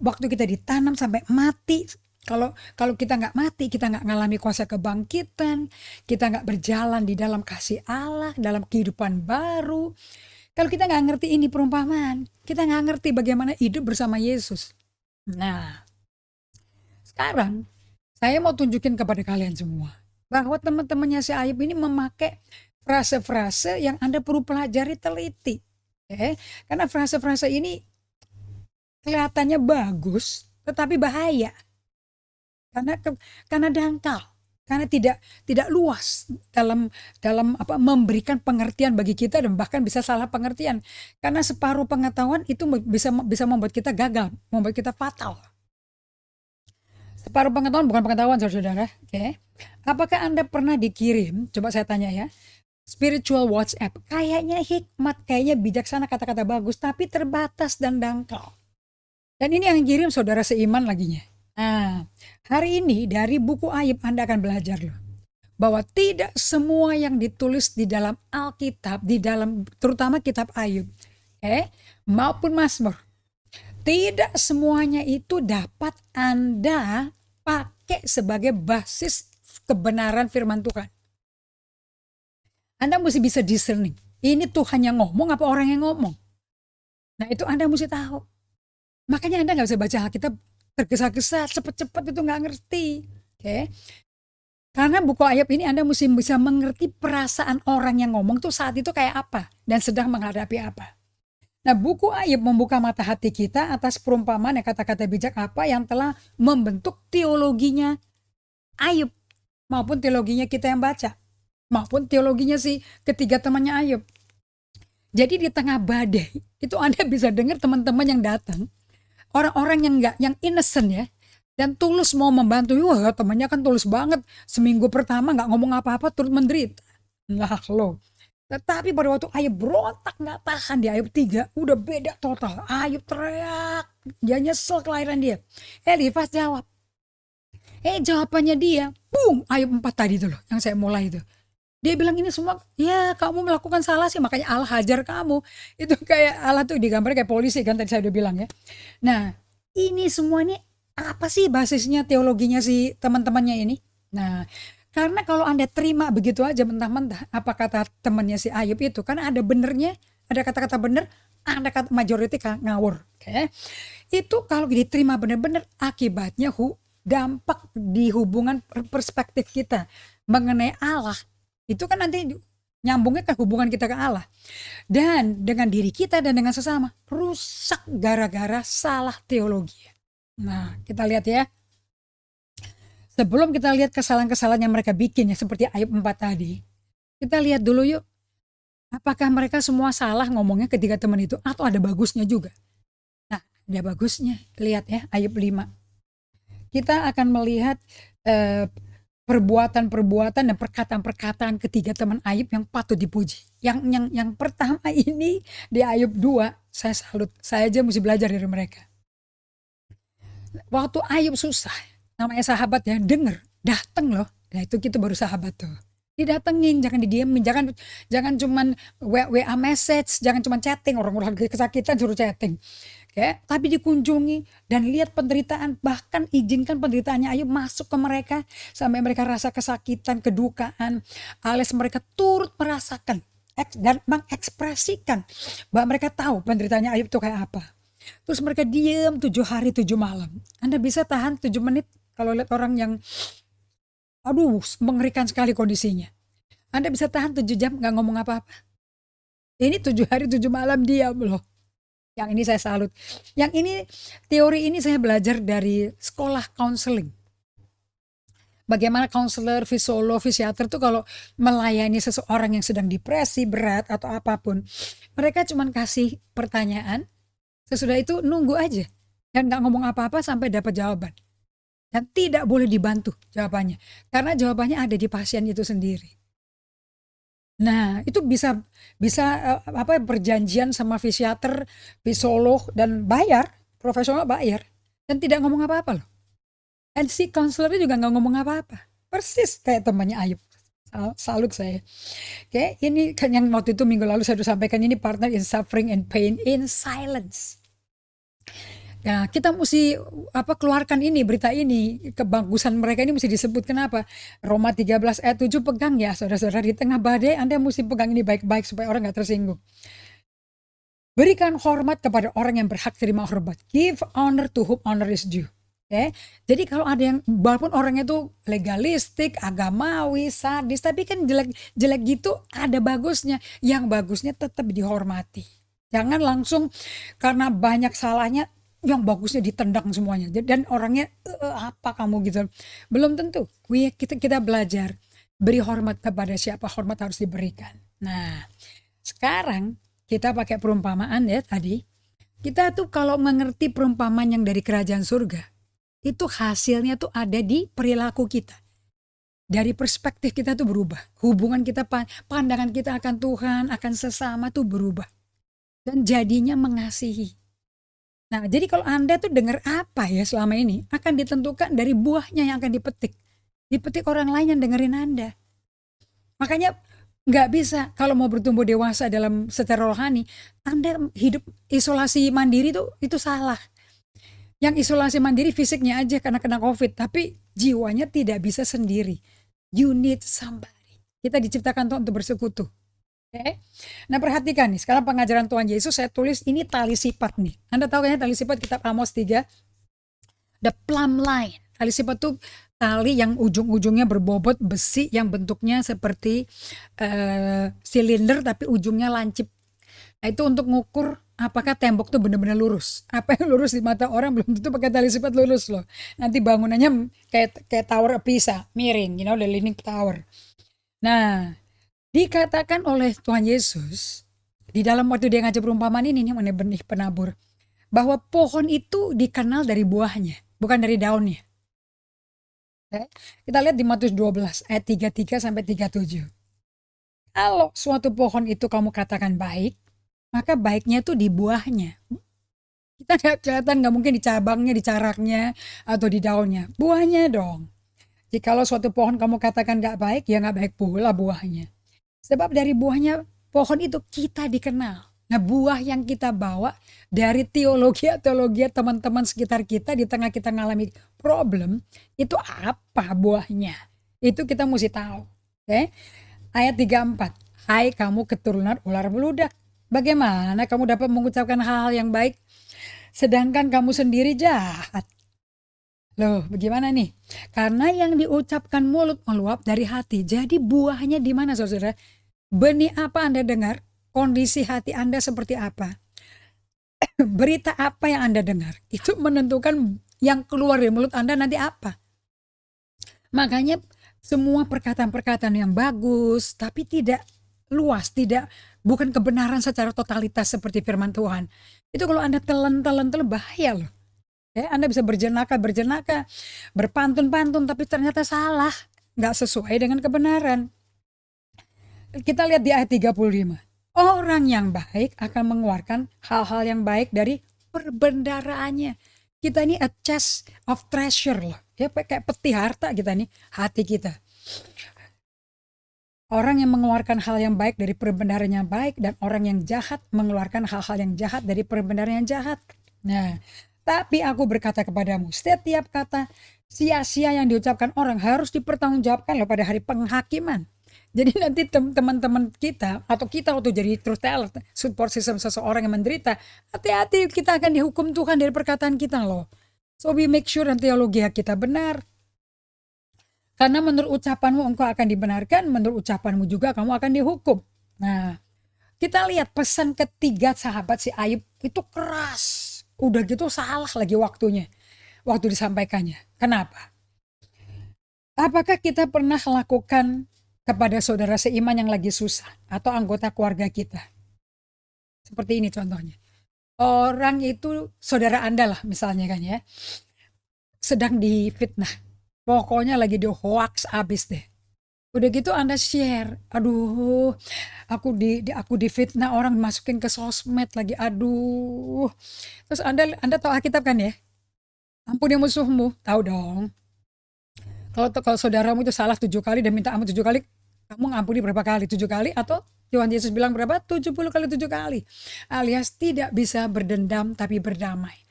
S1: waktu kita ditanam sampai mati, kalau kita nggak mati, kita nggak ngalami kuasa kebangkitan, kita nggak berjalan di dalam kasih Allah, dalam kehidupan baru. Kalau kita nggak ngerti ini perumpamaan, kita nggak ngerti bagaimana hidup bersama Yesus. Nah, sekarang saya mau tunjukin kepada kalian semua bahwa teman-temannya si Ayub ini memakai frase-frase yang Anda perlu pelajari teliti. Karena frase-frase ini kelihatannya bagus tetapi bahaya. Karena dangkal, karena tidak luas dalam memberikan pengertian bagi kita dan bahkan bisa salah pengertian. Karena separuh pengetahuan itu bisa membuat kita gagal, membuat kita fatal. Separuh pengetahuan bukan pengetahuan, saudara-saudara. Apakah Anda pernah dikirim, coba saya tanya ya, spiritual WhatsApp? Kayaknya hikmat, kayaknya bijaksana, kata-kata bagus, tapi terbatas dan dangkal. Dan ini yang kirim saudara seiman laginya. Nah, hari ini dari buku Ayub Anda akan belajar loh, bahwa tidak semua yang ditulis di dalam Alkitab, di dalam terutama kitab Ayub, maupun Mazmur, tidak semuanya itu dapat Anda pakai sebagai basis kebenaran firman Tuhan. Anda mesti bisa discerning. Ini Tuhan yang ngomong apa orang yang ngomong. Nah itu Anda mesti tahu. Makanya Anda gak bisa baca Alkitab tergesa-gesa, cepet-cepet itu gak ngerti. Karena buku Ayub ini Anda mesti bisa mengerti perasaan orang yang ngomong tuh saat itu kayak apa. Dan sedang menghadapi apa. Nah buku Ayub membuka mata hati kita atas perumpamaan yang kata-kata bijak apa yang telah membentuk teologinya Ayub. Maupun teologinya kita yang baca. Maupun teologinya si ketiga temannya Ayub. Jadi di tengah badai itu Anda bisa dengar teman-teman yang datang, orang-orang yang innocent ya, dan tulus mau membantu. Wah temannya kan tulus banget, seminggu pertama nggak ngomong apa-apa turut menderita. Nah loh, tetapi pada waktu Ayub berontak nggak tahan di Ayub 3 udah beda total. Ayub teriak, dia nyesel kelahiran dia. Elifaz jawab. Jawabannya dia, boom, Ayub 4 tadi tuh loh yang saya mulai itu. Dia bilang ini semua, ya kamu melakukan salah sih, makanya Allah hajar kamu. Itu kayak Allah tuh digambar kayak polisi kan, tadi saya udah bilang ya. Nah ini semua ini apa sih basisnya teologinya si teman-temannya ini? Nah karena kalau Anda terima begitu aja mentah-mentah apa kata temannya si Ayub itu, karena ada benernya, ada kata-kata bener, ada kata majority ngawur. Itu kalau diterima bener-bener akibatnya dampak di hubungan perspektif kita mengenai Allah. Itu kan nanti nyambungnya ke hubungan kita ke Allah. Dan dengan diri kita dan dengan sesama. Rusak gara-gara salah teologi. Nah kita lihat ya. Sebelum kita lihat kesalahan-kesalahan yang mereka bikin ya seperti Ayub 4 tadi. Kita lihat dulu yuk. Apakah mereka semua salah ngomongnya ketiga teman itu atau ada bagusnya juga. Nah ada bagusnya. Lihat ya Ayub 5. Kita akan melihat perbuatan-perbuatan dan perkataan-perkataan ketiga teman Ayub yang patut dipuji. Yang pertama ini di Ayub 2, saya salut. Saya aja mesti belajar dari mereka. Waktu Ayub susah, namanya sahabat ya, denger, dateng loh. Nah itu kita baru sahabat tuh. Didatengin, jangan didiemin, jangan cuman WA message, jangan cuman chatting, orang-orang kesakitan suruh chatting. ya, tapi dikunjungi dan lihat penderitaan, bahkan izinkan penderitaannya Ayub masuk ke mereka sampai mereka rasa kesakitan, kedukaan, alias mereka turut merasakan dan mengekspresikan bahwa mereka tahu penderitaannya Ayub itu kayak apa. Terus mereka diam 7 hari 7 malam. Anda bisa tahan 7 menit kalau lihat orang yang aduh mengerikan sekali kondisinya. Anda bisa tahan 7 jam nggak ngomong apa-apa. Ini 7 hari 7 malam diam loh. Yang ini saya salut. Yang ini, teori ini saya belajar dari sekolah counseling. Bagaimana counselor, psikolog, psikiater tuh kalau melayani seseorang yang sedang depresi berat atau apapun, mereka cuma kasih pertanyaan, sesudah itu nunggu aja dan nggak ngomong apa-apa sampai dapat jawaban. Dan tidak boleh dibantu jawabannya, karena jawabannya ada di pasien itu sendiri. Nah, itu bisa bisa perjanjian sama psikiater, psikolog dan bayar, profesional bayar dan tidak ngomong apa-apa loh. Dan si konselornya juga nggak ngomong apa-apa. Persis kayak temannya Ayub. Salut saya. Oke, ini kan yang waktu itu minggu lalu saya sudah sampaikan, ini partner in suffering and pain in silence. Ya, kita mesti keluarkan ini, berita ini, kebagusan mereka ini mesti disebut. Kenapa? Roma 13 ayat 7 pegang ya saudara-saudara, di tengah badai Anda mesti pegang ini baik-baik supaya orang gak tersinggung. Berikan hormat kepada orang yang berhak terima hormat. Give honor to whom honor is due. Okay? Jadi kalau ada yang, walaupun orangnya itu legalistik, agamawi, sadis, tapi kan jelek gitu, ada bagusnya. Yang bagusnya tetap dihormati. Jangan langsung karena banyak salahnya, yang bagusnya ditendang semuanya. Dan orangnya apa kamu gitu. Belum tentu. Kita belajar beri hormat kepada siapa hormat harus diberikan. Nah, sekarang kita pakai perumpamaan ya tadi. Kita tuh kalau mengerti perumpamaan yang dari kerajaan surga, itu hasilnya tuh ada di perilaku kita. Dari perspektif kita tuh berubah. Hubungan kita, pandangan kita akan Tuhan, akan sesama tuh berubah. Dan jadinya mengasihi. Nah, jadi kalau Anda tuh dengar apa ya selama ini, akan ditentukan dari buahnya yang akan dipetik. Dipetik orang lain yang dengerin Anda. Makanya nggak bisa kalau mau bertumbuh dewasa dalam secara rohani, Anda hidup isolasi mandiri tuh itu salah. Yang isolasi mandiri fisiknya aja karena kena COVID, tapi jiwanya tidak bisa sendiri. You need somebody. Kita diciptakan Tuhan untuk bersekutu. Okay. Nah perhatikan nih, sekarang pengajaran Tuhan Yesus saya tulis ini tali sifat nih. Anda tahu kayaknya tali sifat kitab Amos 3, the plumb line. Tali sifat tuh tali yang ujung-ujungnya berbobot besi yang bentuknya seperti silinder tapi ujungnya lancip. Nah itu untuk ngukur apakah tembok tuh benar-benar lurus. Apa yang lurus di mata orang belum tentu pakai tali sifat lurus loh. Nanti bangunannya kayak tower Pisa, miring, the Leaning Tower. Nah, dikatakan oleh Tuhan Yesus di dalam waktu dia ngajar perumpamaan ini mengenai benih penabur, bahwa pohon itu dikenal dari buahnya, bukan dari daunnya. Kita lihat di Matius 12 ayat 33 sampai 37. Kalau suatu pohon itu kamu katakan baik, maka baiknya itu di buahnya. Kita nggak kelihatan, nggak mungkin di cabangnya, di caraknya, atau di daunnya. Buahnya dong. Jikalau suatu pohon kamu katakan nggak baik, ya nggak baik pula buahnya. Sebab dari buahnya pohon itu kita dikenal. Nah buah yang kita bawa dari teologi teman-teman sekitar kita di tengah kita ngalami problem, itu apa buahnya? Itu kita mesti tahu. Okay? Ayat 34. Hai kamu keturunan ular beludak. Bagaimana kamu dapat mengucapkan hal-hal yang baik sedangkan kamu sendiri jahat? Loh bagaimana nih? Karena yang diucapkan mulut meluap dari hati. Jadi buahnya di mana saudara? Benih apa Anda dengar? Kondisi hati Anda seperti apa? Berita apa yang Anda dengar? Itu menentukan yang keluar dari mulut Anda nanti apa. Makanya semua perkataan-perkataan yang bagus tapi tidak luas, bukan kebenaran secara totalitas seperti firman Tuhan. Itu kalau Anda telan bahaya loh. Ya, Anda bisa berjenaka, berpantun-pantun tapi ternyata salah, nggak sesuai dengan kebenaran. Kita lihat di ayat 35. Orang yang baik akan mengeluarkan hal-hal yang baik dari perbendaraannya. Kita ini a chest of treasure loh. Ya kayak peti harta kita nih, hati kita. Orang yang mengeluarkan hal yang baik dari perbendaharaan yang baik dan orang yang jahat mengeluarkan hal-hal yang jahat dari perbendaharaan yang jahat. Nah, tapi aku berkata kepadamu, setiap kata sia-sia yang diucapkan orang harus dipertanggungjawabkan loh pada hari penghakiman. Jadi nanti teman-teman kita atau kita waktu jadi truth teller, support system seseorang yang menderita, hati-hati kita akan dihukum Tuhan dari perkataan kita loh. So we make sure nanti teologi kita benar. Karena menurut ucapanmu engkau akan dibenarkan, menurut ucapanmu juga kamu akan dihukum. Nah, kita lihat pesan ketiga sahabat si Ayub itu keras. Udah gitu salah lagi waktunya. Waktu disampaikannya. Kenapa? Apakah kita pernah lakukan kepada saudara seiman yang lagi susah atau anggota keluarga kita? Seperti ini contohnya. Orang itu saudara Anda lah misalnya kan ya. Sedang difitnah. Pokoknya lagi di hoax abis deh. Udah gitu Anda share, aduh, aku difitnah orang masukin ke sosmed lagi, aduh. Terus Anda tahu Alkitab kan ya? Ampuni musuhmu, tahu dong. Kalau saudaramu itu salah 7 kali dan minta ampun 7 kali, kamu ngampuni berapa kali? 7 kali atau Tuhan Yesus bilang berapa? 70 kali 7 kali. Alias tidak bisa berdendam tapi berdamai.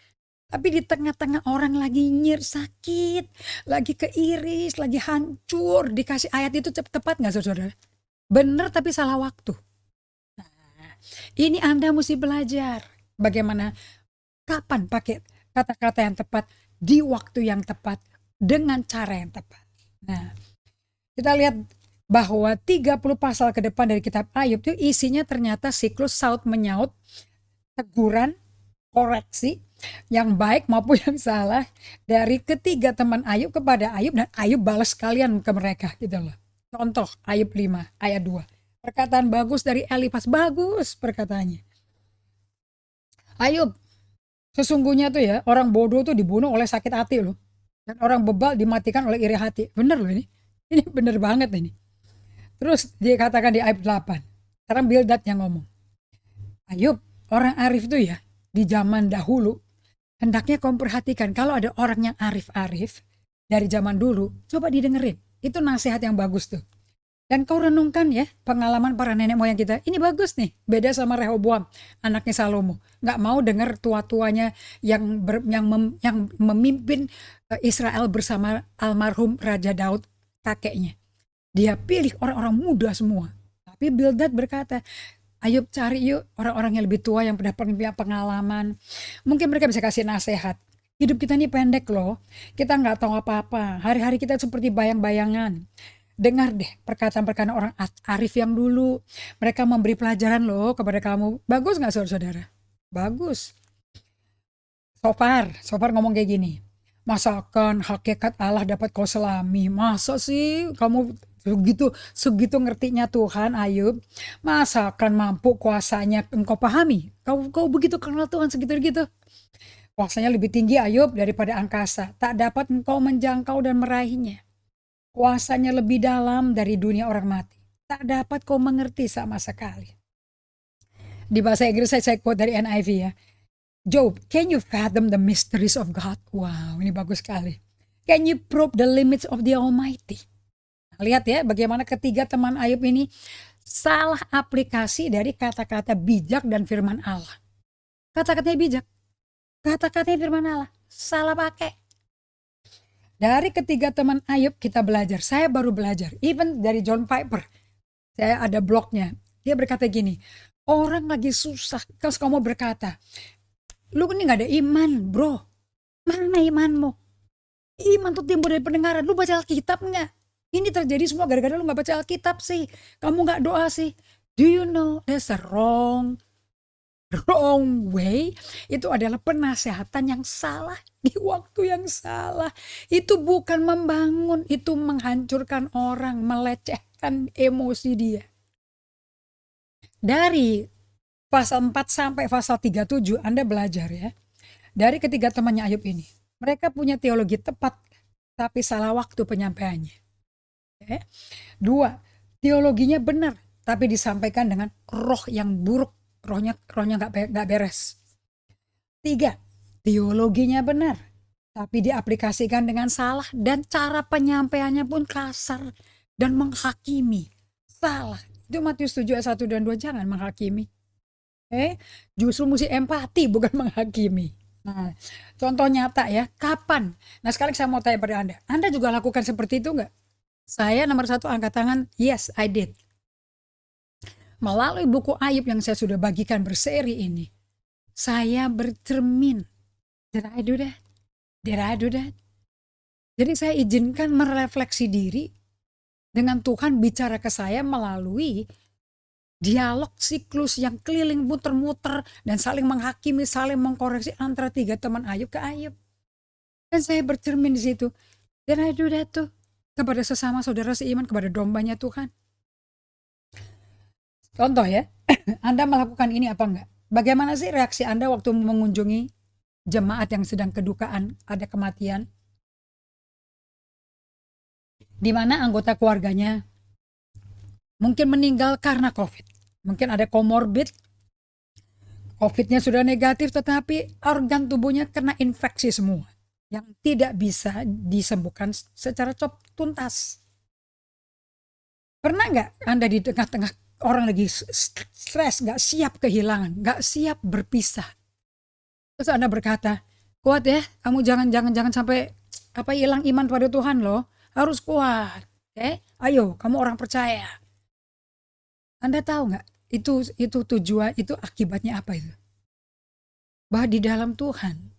S1: Tapi di tengah-tengah orang lagi sakit, lagi keiris, lagi hancur, dikasih ayat itu tepat nggak saudara? Benar tapi salah waktu. Nah, ini Anda mesti belajar bagaimana, kapan pakai kata-kata yang tepat, di waktu yang tepat, dengan cara yang tepat. Nah, kita lihat bahwa 30 pasal ke depan dari kitab Ayub itu isinya ternyata siklus saut menyaut, teguran, koreksi, yang baik maupun yang salah dari ketiga teman Ayub kepada Ayub, dan Ayub balas sekalian ke mereka gitu loh. Contoh Ayub 5 ayat 2. Perkataan bagus dari Elifas, bagus perkataannya. Ayub, sesungguhnya tuh ya, orang bodoh tuh dibunuh oleh sakit hati loh. Dan orang bebal dimatikan oleh iri hati. Bener loh ini. Ini bener banget ini. Terus dia katakan di ayat 8. Sekarang Bildad yang ngomong. Ayub, orang arif tuh ya, di zaman dahulu, hendaknya kamu perhatikan kalau ada orang yang arif-arif dari zaman dulu, coba didengerin. Itu nasihat yang bagus tuh. Dan kau renungkan ya pengalaman para nenek moyang kita. Ini bagus nih, beda sama Rehoboam, anaknya Salomo. Nggak mau dengar tua-tuanya yang memimpin Israel bersama almarhum Raja Daud, kakeknya. Dia pilih orang-orang muda semua. Tapi Bildad berkata, Ayub cari yuk orang-orang yang lebih tua yang pernah punya pengalaman. Mungkin mereka bisa kasih nasihat. Hidup kita ini pendek loh. Kita nggak tahu apa-apa. Hari-hari kita seperti bayang-bayangan. Dengar deh perkataan-perkataan orang arif yang dulu. Mereka memberi pelajaran loh kepada kamu. Bagus nggak saudara-saudara? Bagus. Sofar ngomong kayak gini. Masakan hakikat Allah dapat kau selami. Masa sih kamu segitu ngertinya Tuhan Ayub? Masakan mampu kuasanya engkau pahami? Kau begitu kenal Tuhan segitu-gitu. Kuasanya lebih tinggi Ayub daripada angkasa. Tak dapat engkau menjangkau dan meraihnya. Kuasanya lebih dalam dari dunia orang mati. Tak dapat kau mengerti sama sekali. Di bahasa Inggris saya quote dari NIV ya. Job, can you fathom the mysteries of God? Wow, ini bagus sekali. Can you probe the limits of the Almighty? Lihat ya bagaimana ketiga teman Ayub ini salah aplikasi dari kata-kata bijak dan firman Allah. Kata-katanya bijak, kata-katanya firman Allah, salah pakai. Dari ketiga teman Ayub kita belajar, saya baru belajar, even dari John Piper, saya ada blognya, dia berkata gini, orang lagi susah, terus kamu berkata, lu ini gak ada iman bro, mana imanmu? Iman tuh timbul dari pendengaran, lu baca Alkitab gak? Ini terjadi semua gara-gara lu gak baca Alkitab sih, kamu gak doa sih. Do you know that's a wrong way? Itu adalah penasehatan yang salah di waktu yang salah. Itu bukan membangun, itu menghancurkan orang, melecehkan emosi dia. Dari pasal 4 sampai pasal 37 Anda belajar ya. Dari ketiga temannya Ayub ini, mereka punya teologi tepat tapi salah waktu penyampaiannya. Okay. 2, teologinya benar tapi disampaikan dengan roh yang buruk. Rohnya gak beres. 3, teologinya benar tapi diaplikasikan dengan salah dan cara penyampaiannya pun kasar dan menghakimi. Salah. Itu Matius 7 ayat 1 dan 2, jangan menghakimi. Justru mesti empati bukan menghakimi. Nah, contoh nyata ya, kapan? Nah, sekarang saya mau tanya pada Anda juga lakukan seperti itu nggak? Saya nomor satu angkat tangan, yes, I did. Melalui buku Ayub yang saya sudah bagikan berseri ini, saya bercermin. Did I do that? Did I do that? Jadi saya izinkan merefleksi diri dengan Tuhan bicara ke saya melalui dialog siklus yang keliling muter-muter dan saling menghakimi, saling mengkoreksi antara tiga teman Ayub ke Ayub. Dan saya bercermin di situ. Did I do that tuh? Kepada sesama saudara seiman, kepada dombanya Tuhan. Contoh ya, Anda melakukan ini apa enggak? Bagaimana sih reaksi Anda waktu mengunjungi jemaat yang sedang kedukaan, ada kematian, di mana anggota keluarganya mungkin meninggal karena COVID. Mungkin ada komorbid, COVID-nya sudah negatif tetapi organ tubuhnya kena infeksi semua yang tidak bisa disembuhkan secara tuntas. Pernah nggak Anda di tengah-tengah orang lagi stres, nggak siap kehilangan, nggak siap berpisah, terus Anda berkata, kuat ya, kamu jangan sampai hilang iman pada Tuhan loh, harus kuat, oke? Ayo, kamu orang percaya. Anda tahu nggak? Itu tujuan, itu akibatnya apa itu? Bahwa di dalam Tuhan,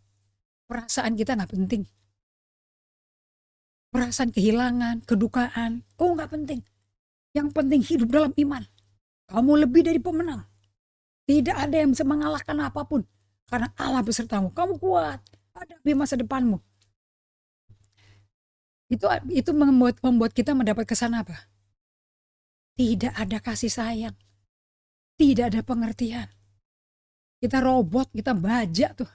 S1: perasaan kita nggak penting. Perasaan kehilangan, kedukaan, nggak penting. Yang penting hidup dalam iman. Kamu lebih dari pemenang. Tidak ada yang bisa mengalahkan apapun. Karena Allah besertamu. Kamu kuat. Hadapi masa depanmu. Itu membuat kita mendapat kesan apa? Tidak ada kasih sayang. Tidak ada pengertian. Kita robot, kita baja tuh.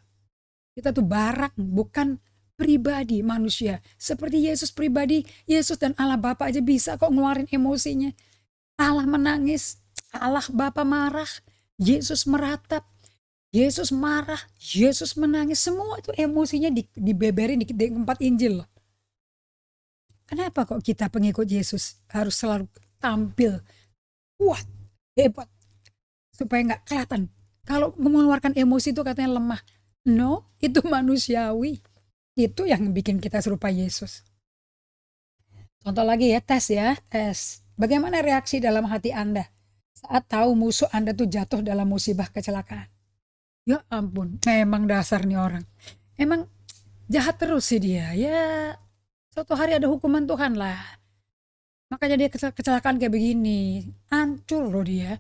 S1: Kita tuh barang, bukan pribadi manusia. Seperti Yesus pribadi, Yesus dan Allah Bapa aja bisa kok ngeluarin emosinya. Allah menangis, Allah Bapa marah, Yesus meratap, Yesus marah, Yesus menangis. Semua itu emosinya dibeberin di 4 Injil loh. Kenapa kok kita pengikut Yesus harus selalu tampil kuat, hebat, supaya nggak kelihatan? Kalau mengeluarkan emosi itu katanya lemah. No, itu manusiawi. Itu yang bikin kita serupa Yesus. Contoh lagi ya, tes. Bagaimana reaksi dalam hati Anda saat tahu musuh Anda tuh jatuh dalam musibah kecelakaan? Ya ampun, memang dasar nih orang. Emang jahat terus sih dia. Ya, suatu hari ada hukuman Tuhan lah. Makanya dia kecelakaan kayak begini. Hancur loh dia.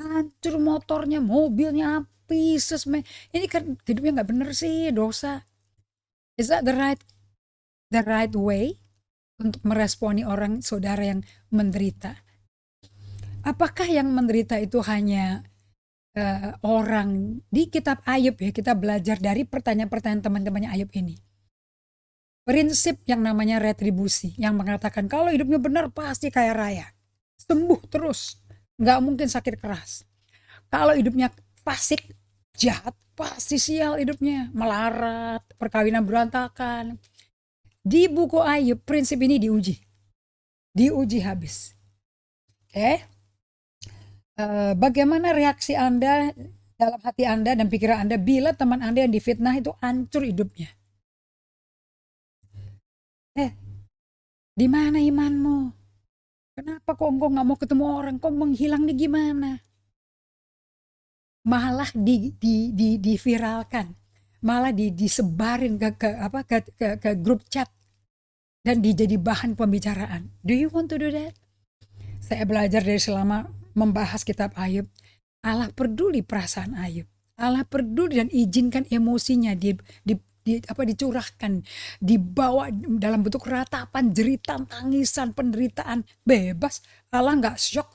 S1: Hancur motornya, mobilnya pieces. Ini kan hidupnya nggak bener sih, dosa. Is that the right way untuk meresponi orang saudara yang menderita? Apakah yang menderita itu hanya orang di kitab Ayub ya? Kita belajar dari pertanyaan-pertanyaan teman-temannya Ayub ini. Prinsip yang namanya retribusi, yang mengatakan kalau hidupnya benar pasti kaya raya, sembuh terus, nggak mungkin sakit keras. Kalau hidupnya fasik, jahat, pasti sial hidupnya, melarat, perkawinan berantakan. Di buku Ayub prinsip ini diuji habis. Oke? Bagaimana reaksi Anda dalam hati Anda dan pikiran Anda bila teman Anda yang difitnah itu hancur hidupnya? Di mana imanmu? Kenapa kok engkau nggak mau ketemu orang? Kok menghilang nih gimana? Malah diviralkan, malah disebarin ke grup chat dan jadi bahan pembicaraan. Do you want to do that? Saya belajar dari selama membahas kitab Ayub, Allah peduli perasaan Ayub. Allah peduli dan izinkan emosinya dicurahkan, dibawa dalam bentuk ratapan, jeritan, tangisan, penderitaan, bebas. Allah nggak shock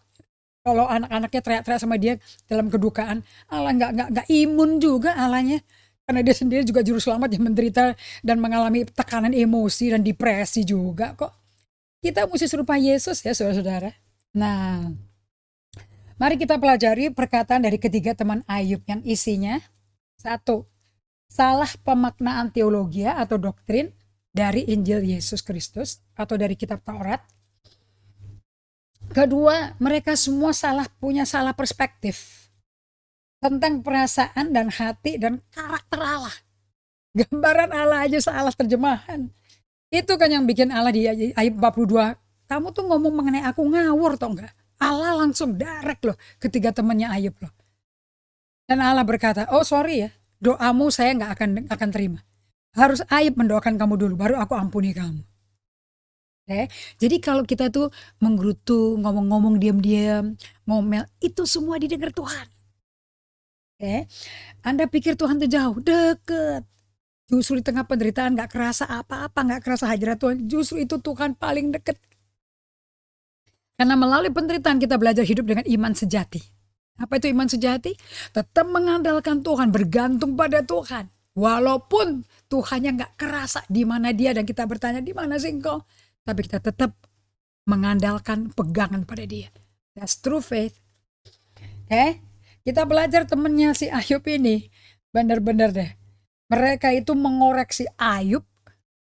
S1: kalau anak-anaknya teriak-teriak sama dia dalam kedukaan. Allah nggak imun juga Allahnya, karena dia sendiri juga juru selamat yang menderita dan mengalami tekanan emosi dan depresi juga kok. Kita mesti serupa Yesus ya saudara-saudara. Nah, mari kita pelajari perkataan dari ketiga teman Ayub yang isinya: 1. Salah pemaknaan teologi atau doktrin dari Injil Yesus Kristus atau dari kitab Taurat. Kedua, mereka semua punya salah perspektif tentang perasaan dan hati dan karakter Allah. Gambaran Allah aja salah terjemahan. Itu kan yang bikin Allah di ayat 42, kamu tuh ngomong mengenai aku ngawur tau enggak? Allah langsung direct loh ketiga temannya Ayub loh. Dan Allah berkata, oh sorry ya, doamu saya nggak akan terima. Harus Ayub mendoakan kamu dulu, baru aku ampuni kamu. Oke, jadi kalau kita tuh menggerutu, ngomong-ngomong diam-diam, ngomel, itu semua didengar Tuhan. Oke, Anda pikir Tuhan tuh jauh, deket. Justru di tengah penderitaan gak kerasa apa-apa, gak kerasa hadirat Tuhan. Justru itu Tuhan paling deket. Karena melalui penderitaan kita belajar hidup dengan iman sejati. Apa itu iman sejati? Tetap mengandalkan Tuhan, bergantung pada Tuhan. Walaupun Tuhannya gak kerasa di mana dia dan kita bertanya di mana sih engkau? Tapi kita tetap mengandalkan pegangan pada dia. That's true faith. Kita belajar temennya si Ayub ini. Benar-benar deh. Mereka itu mengoreksi Ayub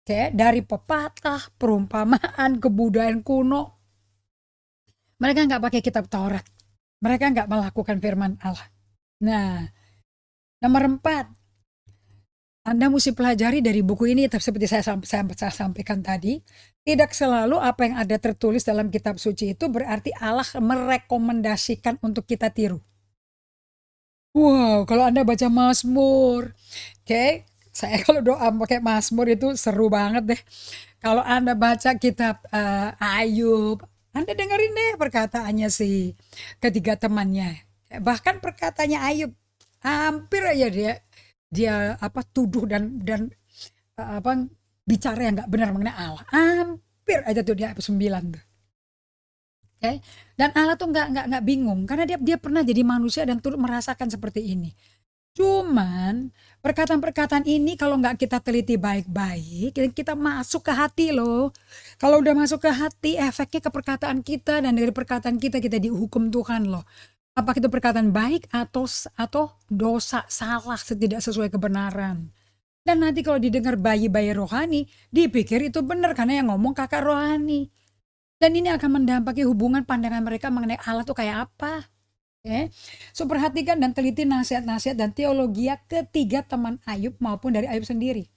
S1: dari pepatah, perumpamaan, kebudayaan kuno. Mereka nggak pakai kitab Taurat. Mereka nggak melakukan firman Allah. Nah, nomor 4. Anda mesti pelajari dari buku ini, seperti saya sampaikan tadi. Tidak selalu apa yang ada tertulis dalam kitab suci itu berarti Allah merekomendasikan untuk kita tiru. Wow, kalau Anda baca Mazmur, saya kalau doa pakai Mazmur itu seru banget deh. Kalau Anda baca kitab Ayub, Anda dengerin deh perkataannya si ketiga temannya. Bahkan perkataannya Ayub, hampir aja dia tuduh dan bicara yang nggak benar mengenai Allah. Hampir aja tuh di ayat 9 tuh. Dan Allah tuh nggak bingung karena dia pernah jadi manusia dan turut merasakan seperti ini. Cuman perkataan-perkataan ini kalau nggak kita teliti baik-baik, kita masuk ke hati loh. Kalau udah masuk ke hati, efeknya ke perkataan kita, dan dari perkataan kita dihukum Tuhan loh. Apakah itu perkataan baik atau dosa, salah, tidak sesuai kebenaran. Dan nanti kalau didengar bayi-bayi rohani, dipikir itu benar karena yang ngomong kakak rohani. Dan ini akan mendampaki hubungan pandangan mereka mengenai Allah tuh kayak apa. So perhatikan dan teliti nasihat-nasihat dan teologi ketiga teman Ayub maupun dari Ayub sendiri.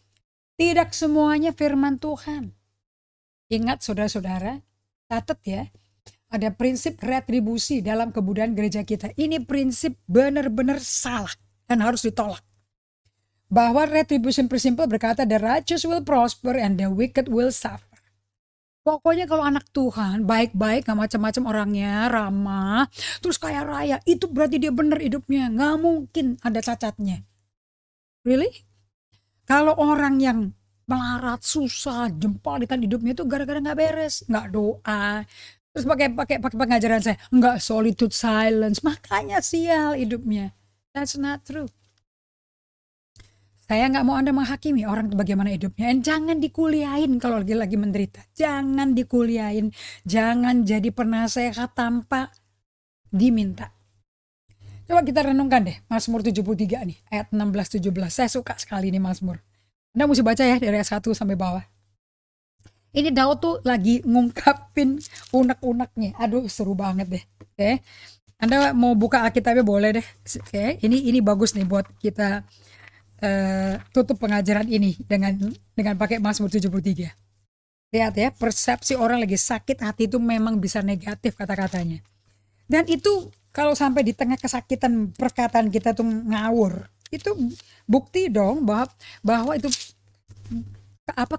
S1: Tidak semuanya firman Tuhan. Ingat saudara-saudara, catat ya. Ada prinsip retribusi dalam kebudayaan gereja kita. Ini prinsip benar-benar salah dan harus ditolak. Bahwa retribution principle berkata the righteous will prosper and the wicked will suffer. Pokoknya kalau anak Tuhan baik-baik, gak macam-macam orangnya, ramah, terus kaya raya, itu berarti dia benar hidupnya. Gak mungkin ada cacatnya. Really? Kalau orang yang melarat, susah, jempalitan hidupnya itu gara-gara gak beres, gak doa. Terus pakai pengajaran saya, enggak solitude silence, makanya sial hidupnya. That's not true. Saya nggak mau Anda menghakimi orang bagaimana hidupnya. Dan jangan dikuliahin kalau lagi menderita. Jangan dikuliahin. Jangan jadi penasehat tanpa diminta. Coba kita renungkan deh Mazmur 73 nih, ayat 16-17. Saya suka sekali nih Mazmur. Anda mesti baca ya dari ayat 1 sampai bawah. Ini Daud tuh lagi ngungkapin unek-uneknya. Aduh seru banget deh. Anda mau buka Alkitabnya boleh deh. Ini bagus nih buat kita tutup pengajaran ini dengan pakai Mazmur 73. Lihat ya, persepsi orang lagi sakit hati itu memang bisa negatif kata-katanya. Dan itu kalau sampai di tengah kesakitan perkataan kita tuh ngawur, itu bukti dong bahwa itu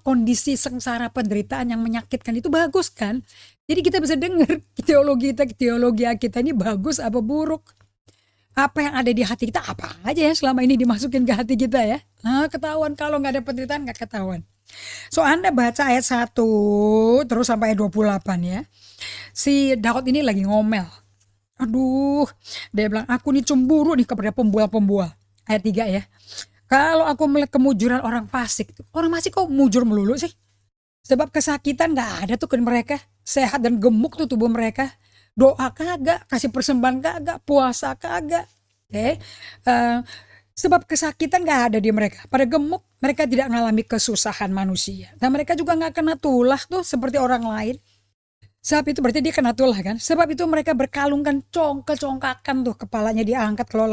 S1: kondisi sengsara penderitaan yang menyakitkan itu bagus kan. Jadi kita bisa dengar teologi kita ini bagus apa buruk. Apa yang ada di hati kita, apa aja ya selama ini dimasukin ke hati kita ya. Ketahuan kalau gak ada penderitaan, gak ketahuan. So Anda baca ayat 1 terus sampai ayat 28 ya. Si Daud ini lagi ngomel. Aduh, dia bilang aku nih cemburu nih kepada pembual-pembual. Ayat 3 ya. Kalau aku melihat kemujuran orang fasik, orang masih kok mujur melulu sih? Sebab kesakitan gak ada tuh ke mereka. Sehat dan gemuk tuh tubuh mereka. Doa kagak, kasih persembahan kagak, puasa kagak. Sebab kesakitan gak ada di mereka. Pada gemuk, mereka tidak mengalami kesusahan manusia. Dan mereka juga gak kena tulah tuh seperti orang lain. Sebab itu berarti dia kena tulah kan. Sebab itu mereka berkalungkan congkak-congkakan tuh. Kepalanya diangkat, kalau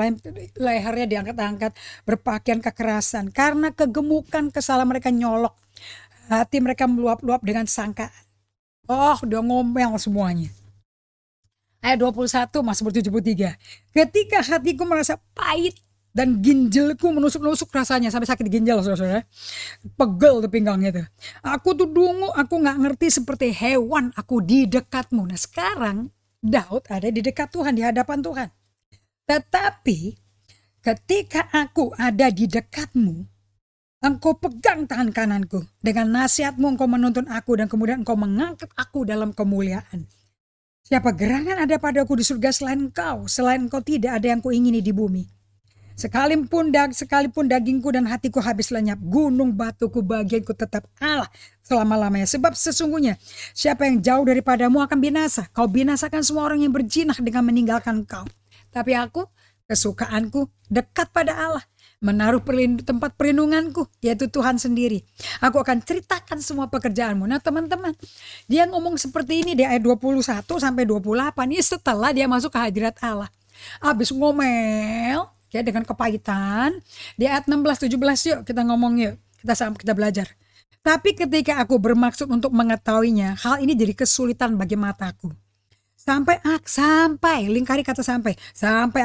S1: lehernya diangkat-angkat. Berpakaian kekerasan. Karena kegemukan kesalahan mereka nyolok. Hati mereka meluap-luap dengan sangkaan. Oh, udah ngomel semuanya. Ayat 21 Mazmur 73. Ketika hatiku merasa pahit dan ginjalku menusuk-nusuk rasanya sampai sakit ginjal, saudara. Pegel tuh pinggangnya tuh. Aku tuh dungu, aku nggak ngerti seperti hewan aku di dekatmu. Nah sekarang Daud ada di dekat Tuhan, di hadapan Tuhan. Tetapi ketika aku ada di dekatmu, engkau pegang tangan kananku. Dengan nasihatmu engkau menuntun aku dan kemudian engkau mengangkat aku dalam kemuliaan. Siapa gerangan ada padaku di surga selain engkau? Selain engkau tidak ada yang kuingini di bumi. Sekalipun dagingku dan hatiku habis lenyap, gunung batuku bagianku tetap Allah selama-lamanya. Sebab sesungguhnya siapa yang jauh daripadamu akan binasa. Kau binasakan semua orang yang berjinah dengan meninggalkan kau. Tapi aku, kesukaanku dekat pada Allah. Menaruh tempat perlindunganku, yaitu Tuhan sendiri. Aku akan ceritakan semua pekerjaanmu. Nah teman-teman, dia ngomong seperti ini di ayat 21 sampai 28. Ini setelah dia masuk ke hadirat Allah. Habis ngomel ya dengan kepahitan. Di ayat 16-17 yuk kita ngomong yuk. Kita belajar. Tapi ketika aku bermaksud untuk mengetahuinya, hal ini jadi kesulitan bagi mataku. Sampai lingkari kata sampai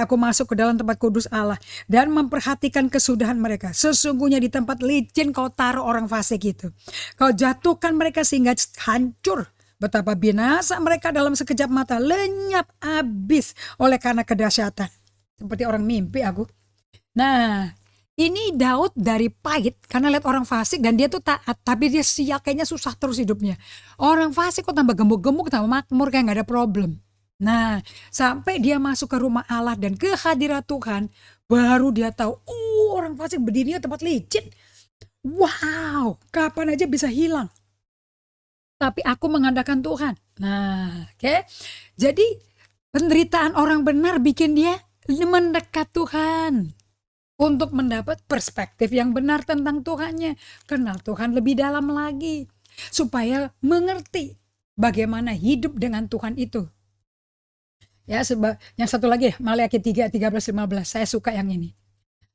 S1: aku masuk ke dalam tempat kudus Allah dan memperhatikan kesudahan mereka. Sesungguhnya di tempat licin kau taruh orang fasik itu. Kau jatuhkan mereka sehingga hancur. Betapa binasa mereka dalam sekejap mata, lenyap habis oleh karena kedahsyatan. Seperti orang mimpi aku. Nah, ini Daud dari pahit karena lihat orang fasik dan dia tuh taat, tapi dia kayaknya susah terus hidupnya. Orang fasik kok tambah gemuk-gemuk, tambah makmur, kayak gak ada problem. Nah, sampai dia masuk ke rumah Allah dan ke hadirat Tuhan, baru dia tahu, orang fasik berdirinya tempat licin. Wow, kapan aja bisa hilang. Tapi aku mengandalkan Tuhan. Nah, oke. Jadi penderitaan orang benar bikin dia mendekat Tuhan. Untuk mendapat perspektif yang benar tentang Tuhannya. Kenal Tuhan lebih dalam lagi. Supaya mengerti bagaimana hidup dengan Tuhan itu. Ya, yang satu lagi, Maleakhi 3, 13, 15. Saya suka yang ini.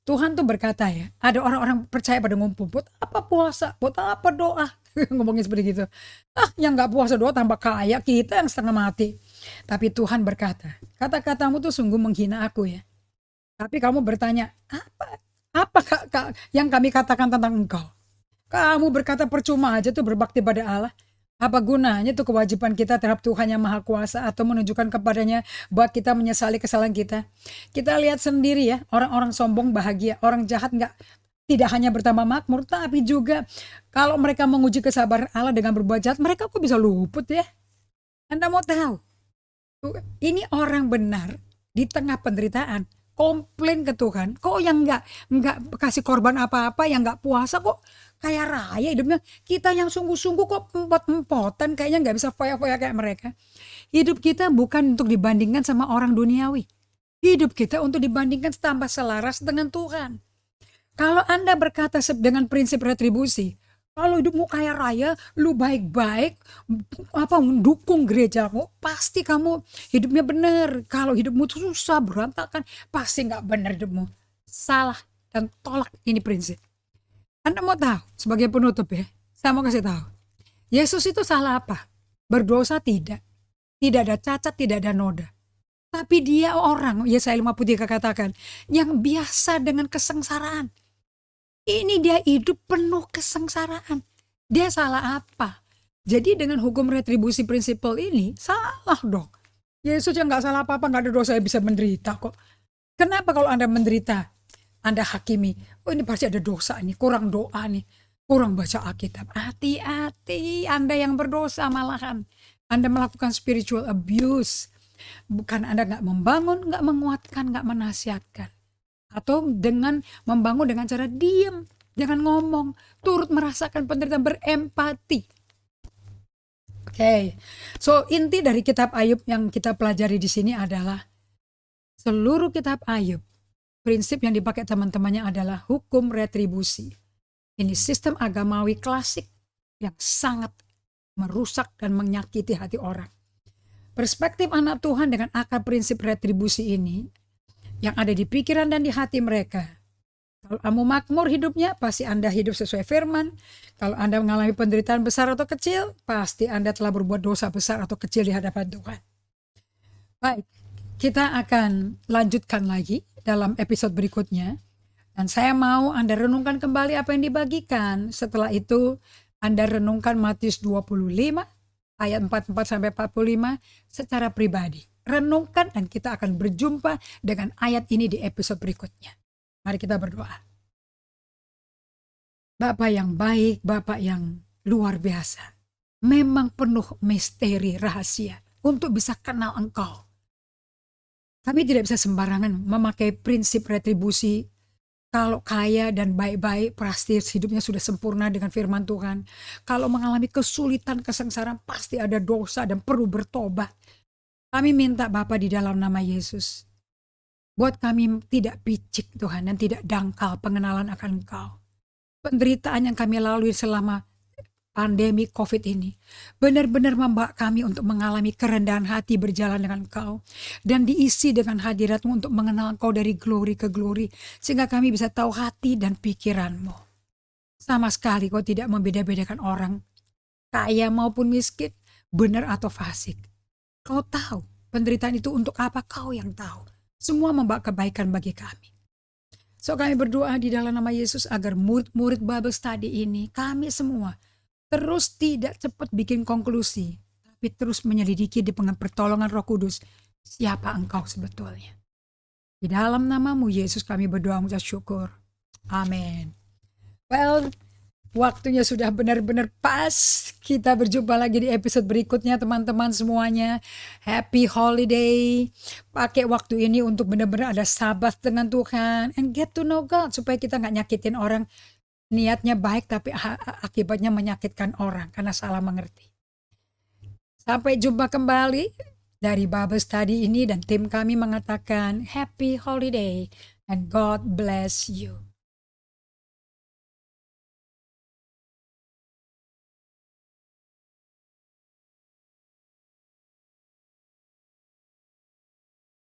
S1: Tuhan tuh berkata ya, ada orang-orang percaya pada ngumpul. Buat apa puasa? Buat apa doa? Ngomongin seperti gitu. Yang gak puasa doa tambah kaya, kita yang setengah mati. Tapi Tuhan berkata, kata-katamu tuh sungguh menghina aku ya. Tapi kamu bertanya, apa yang kami katakan tentang engkau? Kamu berkata percuma aja tuh berbakti pada Allah. Apa gunanya tuh kewajiban kita terhadap Tuhan yang Maha Kuasa atau menunjukkan kepadanya buat kita menyesali kesalahan kita? Kita lihat sendiri ya, orang-orang sombong bahagia, orang jahat tidak hanya bertambah makmur, tapi juga kalau mereka menguji kesabaran Allah dengan berbuat jahat, mereka kok bisa luput ya? Anda mau tahu? Ini orang benar di tengah penderitaan. Komplain ke Tuhan, kok yang nggak kasih korban apa-apa, yang nggak puasa kok kaya raya hidupnya. Kita yang sungguh-sungguh kok empot-empotan, kayaknya nggak bisa foya-foya kayak mereka. Hidup kita bukan untuk dibandingkan sama orang duniawi. Hidup kita untuk dibandingkan tambah selaras dengan Tuhan. Kalau Anda berkata dengan prinsip retribusi, kalau hidupmu kaya raya, lu baik-baik, dukung gerejamu, pasti kamu hidupnya benar. Kalau hidupmu susah, berantakan, pasti gak benar hidupmu. Salah dan tolak ini prinsip. Anda mau tahu, sebagai penutup ya, saya mau kasih tahu. Yesus itu salah apa? Berdosa tidak. Tidak ada cacat, tidak ada noda. Tapi dia orang, Yesaya 53 katakan, yang biasa dengan kesengsaraan. Ini dia hidup penuh kesengsaraan. Dia salah apa? Jadi dengan hukum retribusi prinsipal ini, salah dong. Yesus yang gak salah apa-apa, gak ada dosa yang bisa menderita kok. Kenapa kalau Anda menderita, Anda hakimi, ini pasti ada dosa nih, kurang doa nih, kurang baca Alkitab. Hati-hati, Anda yang berdosa malahan. Anda melakukan spiritual abuse. Bukan Anda gak membangun, gak menguatkan, gak menasihatkan. Atau dengan membangun dengan cara diam, jangan ngomong, turut merasakan penderitaan, berempati. Oke. So inti dari kitab Ayub yang kita pelajari di sini adalah seluruh kitab Ayub, prinsip yang dipakai teman-temannya adalah hukum retribusi. Ini sistem agamawi klasik yang sangat merusak dan menyakiti hati orang. Perspektif anak Tuhan dengan akar prinsip retribusi ini yang ada di pikiran dan di hati mereka. Kalau kamu makmur hidupnya, pasti Anda hidup sesuai firman. Kalau Anda mengalami penderitaan besar atau kecil, pasti Anda telah berbuat dosa besar atau kecil di hadapan Tuhan. Baik, kita akan lanjutkan lagi dalam episode berikutnya. Dan saya mau Anda renungkan kembali apa yang dibagikan. Setelah itu, Anda renungkan Matius 25, ayat 44-45 secara pribadi. Renungkan dan kita akan berjumpa dengan ayat ini di episode berikutnya. Mari kita berdoa. Bapa yang baik, Bapa yang luar biasa. Memang penuh misteri rahasia untuk bisa kenal Engkau. Kami tidak bisa sembarangan memakai prinsip retribusi. Kalau kaya dan baik-baik, pasti hidupnya sudah sempurna dengan firman Tuhan. Kalau mengalami kesulitan, kesengsaraan, pasti ada dosa dan perlu bertobat. Kami minta Bapa di dalam nama Yesus. Buat kami tidak picik Tuhan dan tidak dangkal pengenalan akan Engkau. Penderitaan yang kami lalui selama pandemi COVID ini benar-benar membawa kami untuk mengalami kerendahan hati berjalan dengan Engkau dan diisi dengan hadirat-Mu untuk mengenal Engkau dari glory ke glory sehingga kami bisa tahu hati dan pikiran-Mu. Sama sekali Kau tidak membeda-bedakan orang, kaya maupun miskin, benar atau fasik. Kau tahu penderitaan itu untuk apa, Kau yang tahu. Semua membawa kebaikan bagi kami. So kami berdoa di dalam nama Yesus agar murid-murid Bible Study ini, kami semua, terus tidak cepat bikin konklusi, tapi terus menyelidiki dengan pertolongan Roh Kudus, siapa Engkau sebetulnya. Di dalam nama-Mu Yesus kami berdoa mengucap syukur. Amin. Well, waktunya sudah benar-benar pas. Kita berjumpa lagi di episode berikutnya teman-teman semuanya. Happy holiday. Pakai waktu ini untuk benar-benar ada sabat dengan Tuhan. And get to know God. Supaya kita gak nyakitin orang. Niatnya baik tapi akibatnya menyakitkan orang. Karena salah mengerti. Sampai jumpa kembali. Dari Bible Study ini dan tim kami mengatakan Happy holiday. And God bless you.